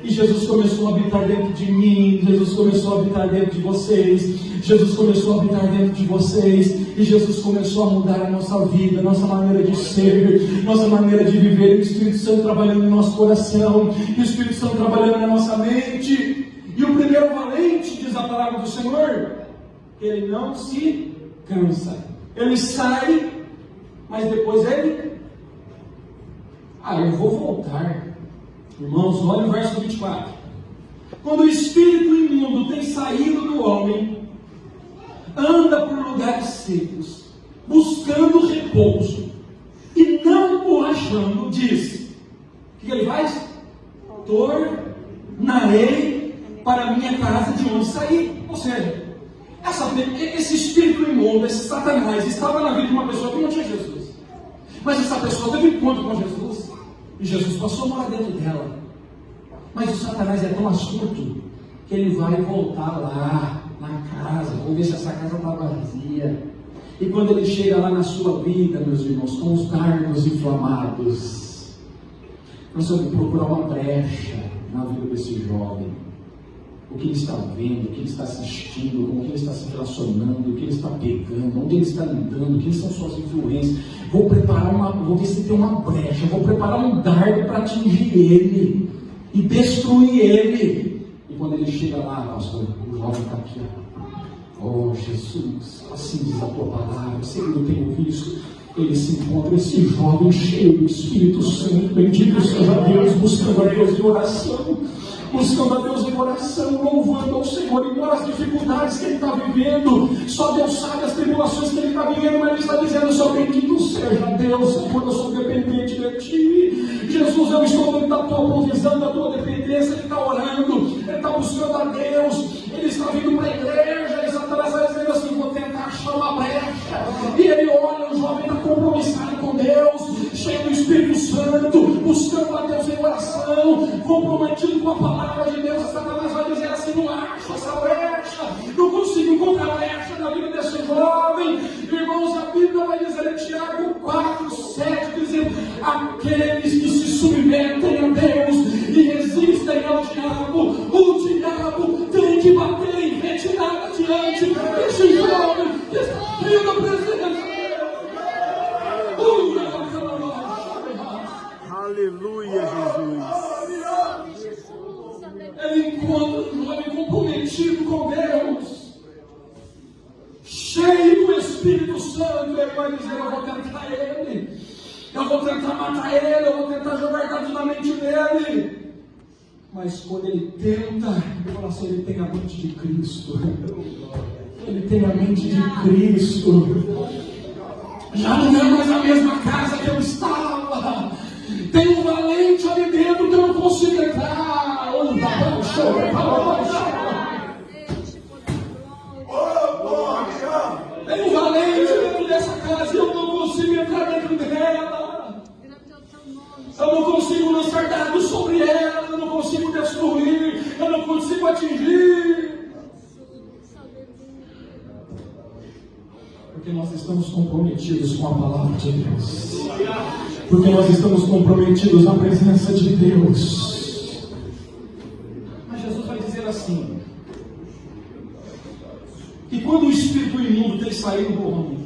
Speaker 3: E Jesus começou a habitar dentro de mim. Jesus começou a habitar dentro de vocês. Jesus começou a habitar dentro de vocês. E Jesus começou a mudar a nossa vida, nossa maneira de ser, nossa maneira de viver. O Espírito Santo trabalhando no nosso coração, o Espírito Santo trabalhando na nossa mente. E o primeiro valente, diz a palavra do Senhor, ele não se cansa. Ele sai, mas depois ele... eu vou voltar. Irmãos, olha o verso 24. Quando o espírito imundo tem saído do homem, anda por lugares secos, buscando repouso, e não o achando, diz: sair. Ou seja, esse espírito imundo, esse Satanás, estava na vida de uma pessoa que não tinha Jesus. Mas essa pessoa teve encontro com Jesus. E Jesus passou a morar dentro dela. Mas o Satanás é tão astuto que ele vai voltar lá na casa, vou ver se essa casa está vazia. E quando ele chega lá na sua vida, meus irmãos, com os dardos inflamados, nós vamos procurar uma brecha na vida desse jovem. O que ele está vendo, o que ele está assistindo, com o que ele está se relacionando, o que ele está pegando, onde ele está andando, quem são suas influências. Vou ver se tem uma brecha, vou preparar um dardo para atingir ele e destruir ele. E quando ele chega lá, pastor, o jovem está aqui, oh Jesus, assim diz a tua palavra, Senhor, eu tenho visto. Ele se encontra, esse jovem cheio do Espírito Santo, bendito seja Deus, buscando a Deus em oração, buscando a Deus em oração, louvando ao Senhor, embora as dificuldades que ele está vivendo, só Deus sabe as tribulações que ele está vivendo, mas ele está dizendo, só bendito seja Deus, Senhor, eu sou dependente de Ti. Jesus, eu estou dentro da Tua provisão, da Tua dependência. Ele está orando, ele está buscando a Deus, ele está vindo para a igreja, e Satanás está dizendo assim, vou tentar achar uma brecha. E ele olha, o jovem está compromissado com Deus, cheio do Espírito Santo, buscando a Deus em oração, comprometido com a palavra de Deus. Satanás vai dizer assim, não acho essa brecha, não consigo encontrar brecha na vida desse jovem. Irmãos, a Bíblia vai dizer em Tiago 4:7, dizendo, aqueles que se submetem a Deus e resistem ao diabo, o diabo tem que bater em retirada diante desse jovem que está cheio da presença de Deus.
Speaker 4: Aleluia, Jesus.
Speaker 3: Ele encontra um jovem comprometido com Deus, cheio do Espírito Santo. Ele vai dizer, eu vou tentar ele, eu vou tentar matar ele, eu vou tentar jogar dados na mente dele. Mas quando ele tenta, eu falo assim, ele tem a mente de Cristo. Ele tem a mente de Cristo. Já não é mais a mesma casa que eu estava. Tem um valente ali dentro que eu não consigo entrar. Tem um valente dentro dessa casa e eu não consigo entrar dentro dela. Eu não consigo lançar dados sobre ela. Eu não consigo destruir. Eu não consigo atingir. Porque nós estamos comprometidos com a palavra de Deus. Porque nós estamos comprometidos na presença de Deus. Mas Jesus vai dizer assim, que quando o espírito imundo tem saído do homem,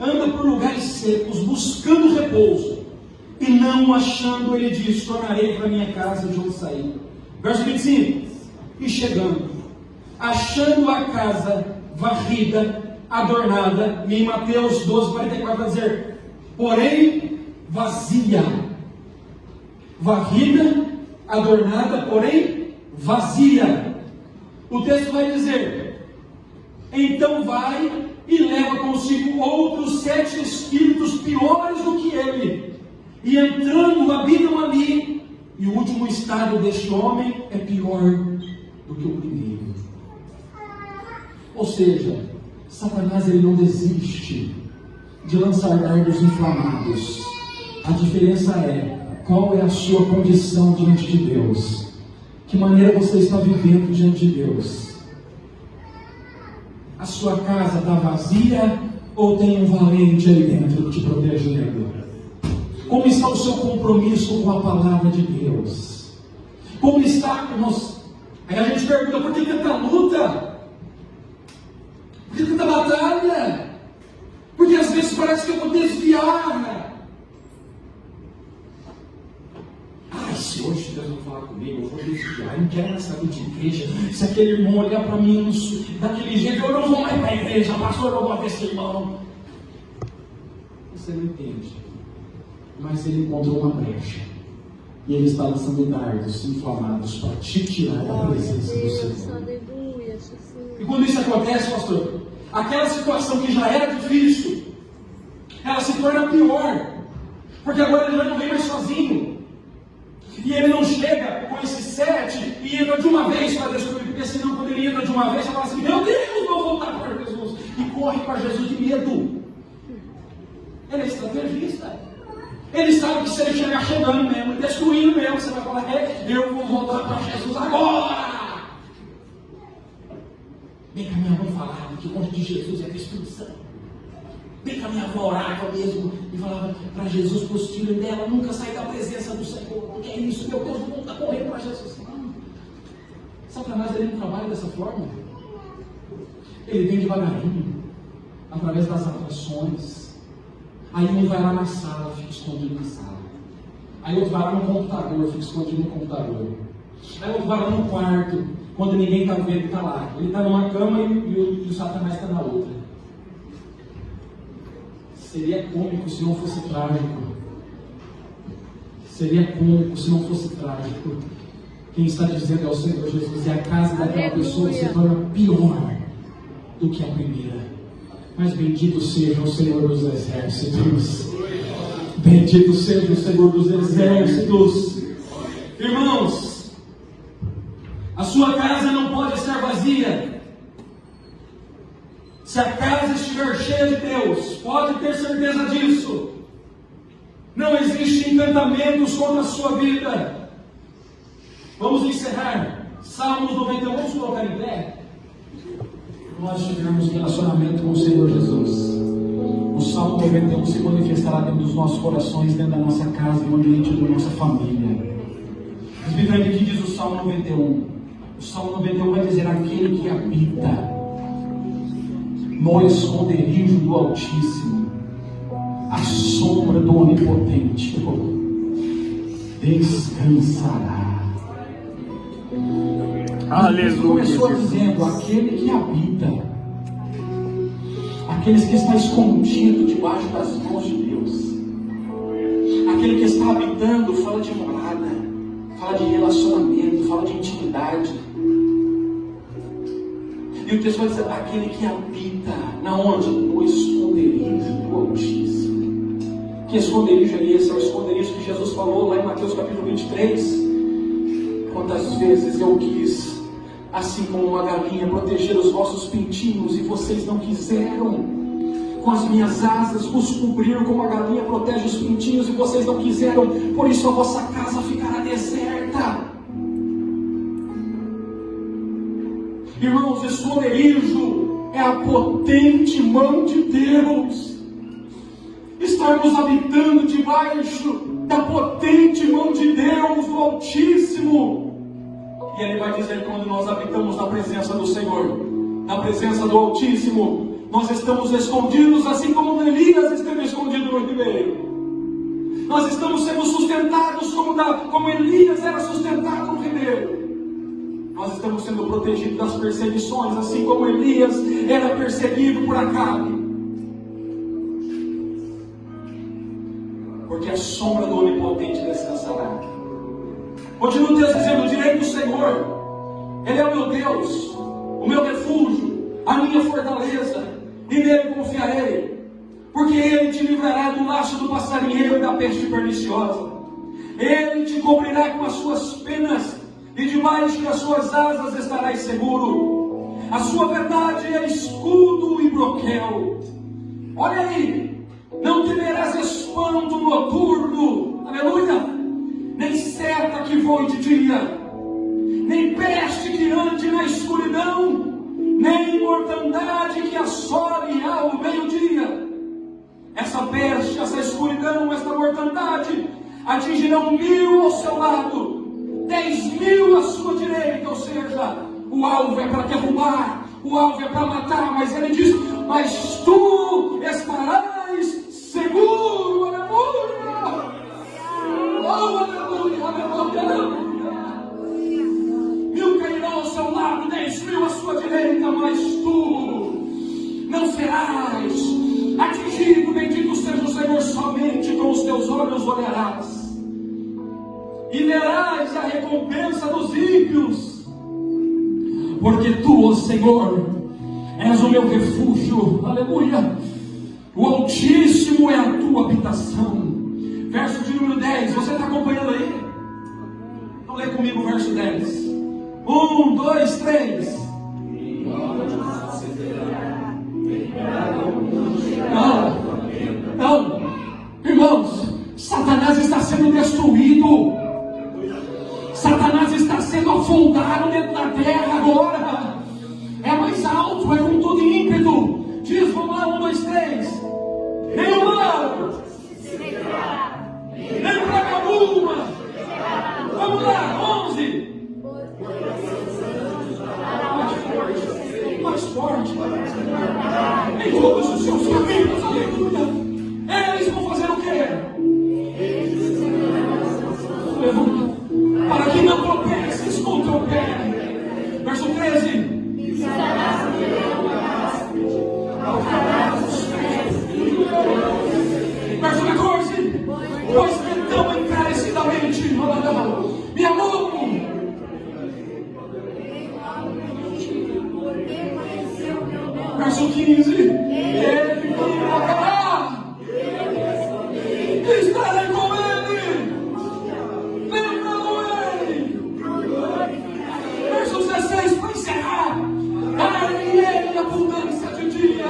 Speaker 3: anda por lugares secos, buscando repouso, e não achando, ele diz, tornarei para minha casa de onde saí. Verso 25, e chegando, achando a casa varrida, adornada, e em Mateus 12:44 vai dizer, porém vazia, varrida, adornada, porém vazia. O texto vai dizer, então vai e leva consigo outros 7 espíritos piores do que ele, e entrando habitam ali, e o último estado deste homem é pior do que o primeiro. Ou seja, Satanás ele não desiste de lançar dardos inflamados. A diferença é, qual é a sua condição diante de Deus? Que maneira você está vivendo diante de Deus? A sua casa está vazia ou tem um valente aí dentro te protegendo? Como está o seu compromisso com a palavra de Deus? Como está o nosso... Aí a gente pergunta, por que tanta luta? Por que tanta batalha? Porque às vezes parece que eu vou desviar. Ai, se hoje Deus não falar comigo, eu vou desviar. Eu não quero mais saber de igreja. Se aquele irmão olhar para mim daquele jeito, eu não vou mais para a igreja. Pastor, eu vou ver esse irmão. Você não entende. Mas ele encontrou uma brecha. E ele está lançando dardos inflamados para te tirar da presença do Senhor. E quando isso acontece, pastor, aquela situação que já era difícil, ela se torna pior. Porque agora ele já não vem mais sozinho. E ele não chega com esses 7 e entra de uma vez para destruir Porque senão, quando ele entra de uma vez, você fala assim: meu Deus, vou voltar para Jesus. E corre para Jesus de medo. Ele é estrategista. Ele sabe que se ele chegar chegando mesmo, destruindo mesmo, você vai falar: eu vou voltar para Jesus agora. Bem que a minha mãe falava que longe de Jesus é destruição. Bem que a minha avó orava mesmo e falava para Jesus, para os filhos dela, nunca sair da presença do Senhor. Porque é isso, meu Deus, vou estar correndo para Jesus. Não. Satanás, ele não trabalha dessa forma. Ele vem devagarinho, através das atrações. Aí um vai lá na sala, fica escondido na sala. Aí outro vai lá no computador, fica escondido no computador. Aí outro vai lá no quarto, quando ninguém está vendo, ele está lá. Ele está numa cama e o Satanás está na outra. Seria cômico se não fosse trágico. Seria cômico se não fosse trágico. Quem está dizendo é o Senhor Jesus. E a casa daquela pessoa se torna pior do que a primeira. Mas bendito seja o Senhor dos Exércitos. Bendito seja o Senhor dos Exércitos. Irmãos, a sua casa não pode estar vazia. Se a casa estiver cheia de Deus, pode ter certeza disso. Não existe encantamentos contra a sua vida. Vamos encerrar. Salmos 91, vamos colocar em pé. Nós tivermos relacionamento com o Senhor Jesus. O Salmo 91 se manifestará dentro dos nossos corações, dentro da nossa casa, no ambiente da nossa família. Mas me lembra que diz o Salmo 91. O Salmo 91 vai dizer: aquele que habita no esconderijo do Altíssimo, a sombra do Onipotente descansará.
Speaker 4: Aleluia.
Speaker 3: Começou dizendo: aquele que habita, aqueles que está escondido debaixo das mãos de Deus, aquele que está habitando, fala de morada, fala de relacionamento, fala de intimidade. E o texto vai dizer: aquele que habita, na onde? No esconderijo do Altíssimo. Que esconderijo é esse? É o esconderijo que Jesus falou lá em Mateus capítulo 23. Quantas vezes eu quis, assim como uma galinha, proteger os vossos pintinhos, e vocês não quiseram. Com as minhas asas vos cobrir, como a galinha protege os pintinhos, e vocês não quiseram. Por isso a vossa casa ficará deserta. Irmãos, esconderijo é a potente mão de Deus. Estarmos habitando debaixo da potente mão de Deus, do Altíssimo. E Ele vai dizer: quando nós habitamos na presença do Senhor, na presença do Altíssimo, nós estamos escondidos, assim como Elias esteve escondido no ribeiro. Nós estamos sendo sustentados como Elias era sustentado no ribeiro. Nós estamos sendo protegidos das perseguições, assim como Elias era perseguido por Acabe. Porque a sombra do Onipotente descansará. Continua o texto dizendo: direi do Senhor, Ele é o meu Deus, o meu refúgio, a minha fortaleza, e nele confiarei. Porque Ele te livrará do laço do passarinheiro e da peste perniciosa. Ele te cobrirá com as suas penas, e debaixo das suas asas estarás seguro. A sua verdade é escudo e broquel. Olha aí: não temerás espanto noturno, aleluia, nem seta que voe de dia, nem peste que ande na escuridão, nem mortandade que assole ao meio-dia. Essa peste, essa escuridão, esta mortandade atingirão 1000 ao seu lado, 10.000 à sua direita. Ou seja, o alvo é para derrubar, o alvo é para matar, mas ele diz: mas tu estarás seguro. Aleluia! Oh, aleluia, aleluia, aleluia. 1000 cairão ao seu lado, 10.000 à sua direita, mas tu não serás atingido. Bendito seja o Senhor. Somente com os teus olhos olharás e verás a recompensa dos ímpios, porque tu, ó Senhor, és o meu refúgio. Aleluia. O Altíssimo é a tua habitação. Verso de número 10, você está acompanhando aí? Então lê comigo o verso 10. 1, 2, 3. Não, irmãos, Satanás está sendo destruído. Satanás está sendo afundado dentro da terra agora. É mais alto, é com todo ímpeto. Diz, vamos lá, 1, 2, 3. Nenhuma. Nem praga alguma. Vamos lá, 11. Mais forte. Em todos os seus caminhos, aleluia. Eles vão fazer o quê? Levanta. Para que não tropeces com o teu pé. Verso 13. Verso 14. Pois tão encarecidamente me amou. Verso 15. Ele que invocará. Estarei com ele. Lembrando ele. Verso 16 para encerrar. Darei ele abundância de dias.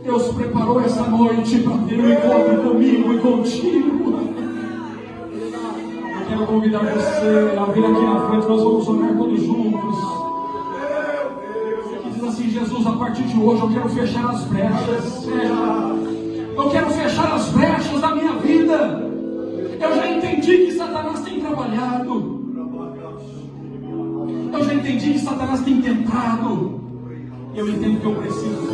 Speaker 3: Deus preparou essa noite para ter um encontro comigo e contigo. Eu quero convidar você a vir aqui na frente, nós vamos orar todos juntos. Que diz assim: Jesus, a partir de hoje eu quero fechar as brechas. Eu quero fechar as brechas da minha vida. Eu já entendi que Satanás tem trabalhado. Eu já entendi que Satanás tem tentado. Eu entendo que eu preciso.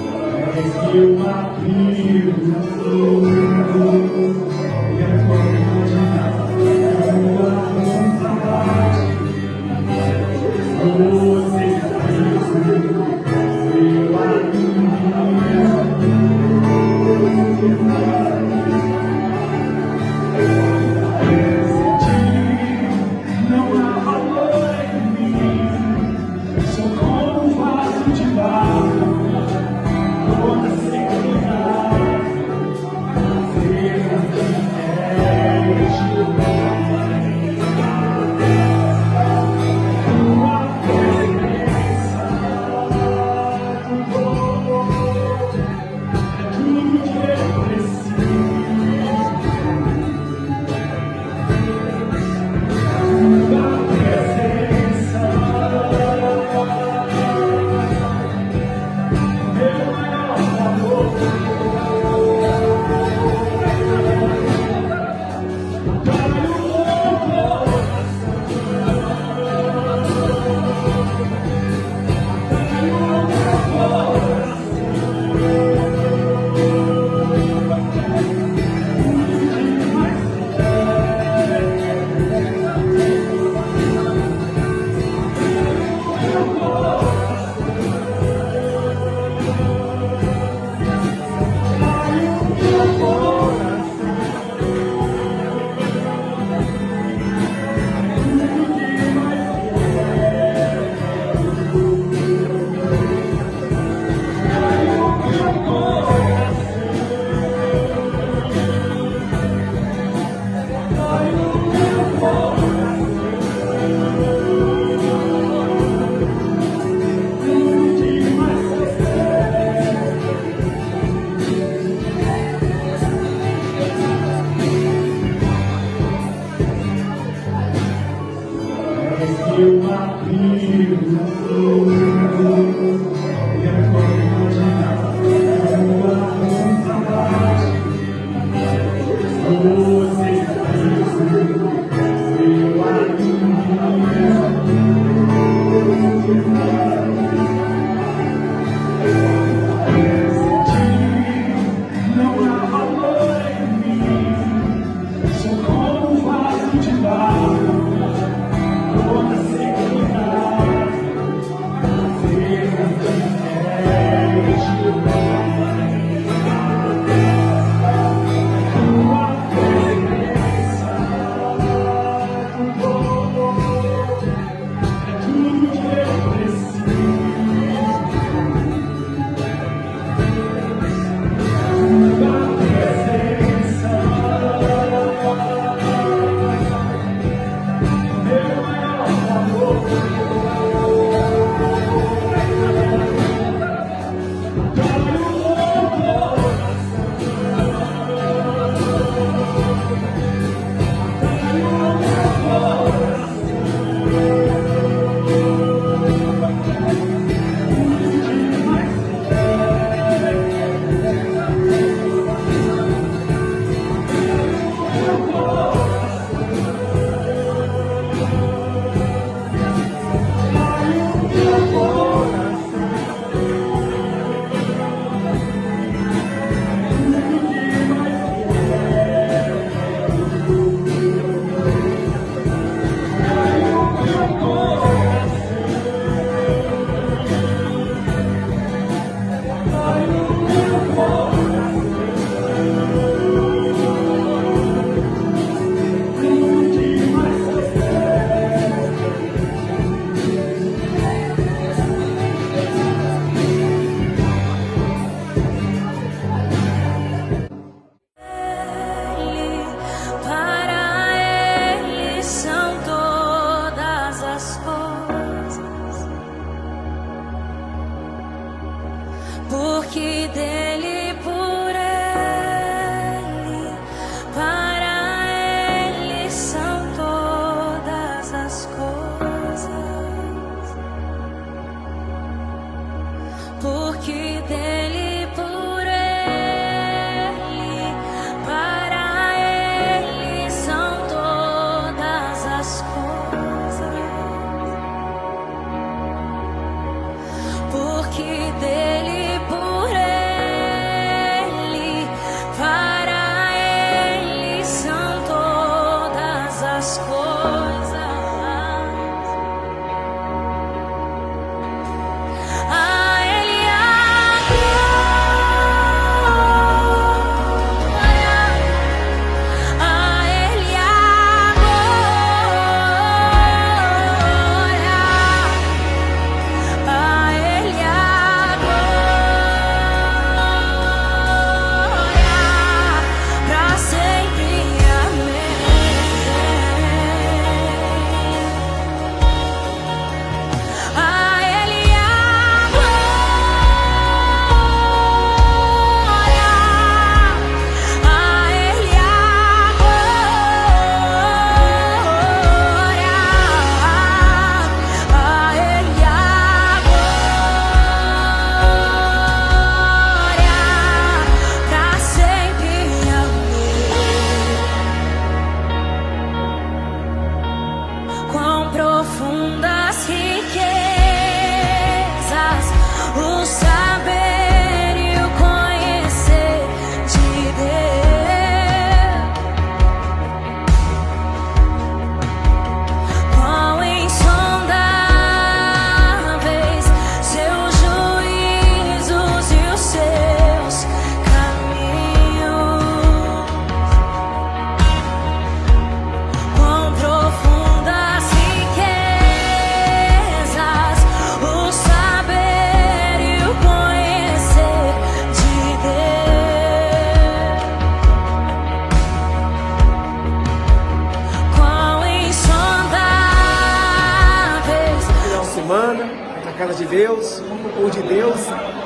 Speaker 5: casa de Deus, onde Deus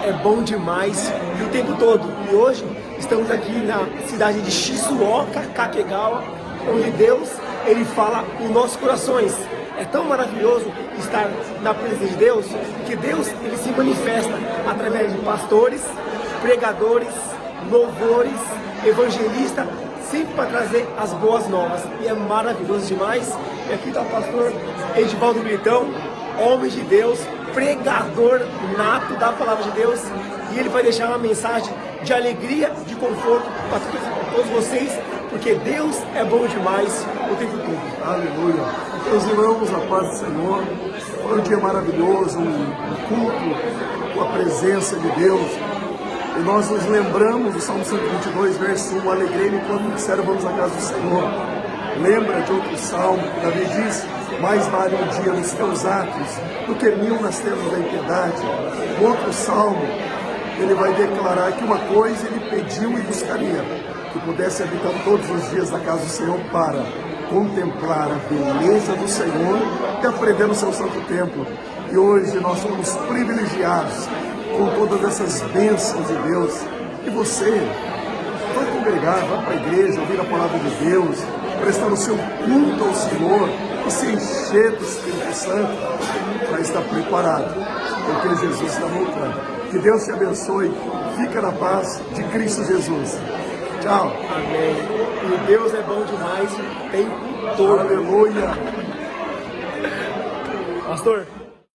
Speaker 5: é bom demais e o tempo todo. E hoje estamos aqui na cidade de Shizuoka, Kakegawa, onde Deus, Ele fala em nossos corações. É tão maravilhoso estar na presença de Deus, que Deus, Ele se manifesta através de pastores, pregadores, louvores, evangelistas, sempre para trazer as boas novas. E é maravilhoso demais. E aqui está o pastor Edivaldo Militão, homem de Deus, pregador nato da palavra de Deus. E ele vai deixar uma mensagem de alegria, de conforto para todos vocês, porque Deus é bom demais o tempo todo.
Speaker 4: Aleluia. Meus irmãos, a paz do Senhor. Foi um dia maravilhoso, um culto com a presença de Deus. E nós nos lembramos do Salmo 122, verso 1, alegrei-me quando disseram vamos à casa do Senhor. Lembra de outro salmo que Davi diz, mais vale um dia nos teus atos do que 1000 nas terras da impiedade. O outro salmo, ele vai declarar que uma coisa ele pediu e buscaria, que pudesse habitar todos os dias na casa do Senhor para contemplar a beleza do Senhor e aprender no seu santo templo. E hoje nós somos privilegiados com todas essas bênçãos de Deus. E você vai congregar, vai para a igreja, ouvir a palavra de Deus, prestar o seu culto ao Senhor e se encher do Espírito Santo para estar preparado, porque Jesus está voltando. Que Deus te abençoe, fica na paz de Cristo Jesus. Tchau.
Speaker 5: Amém. E Deus é bom demais o tempo todo.
Speaker 4: Aleluia.
Speaker 5: Pastor.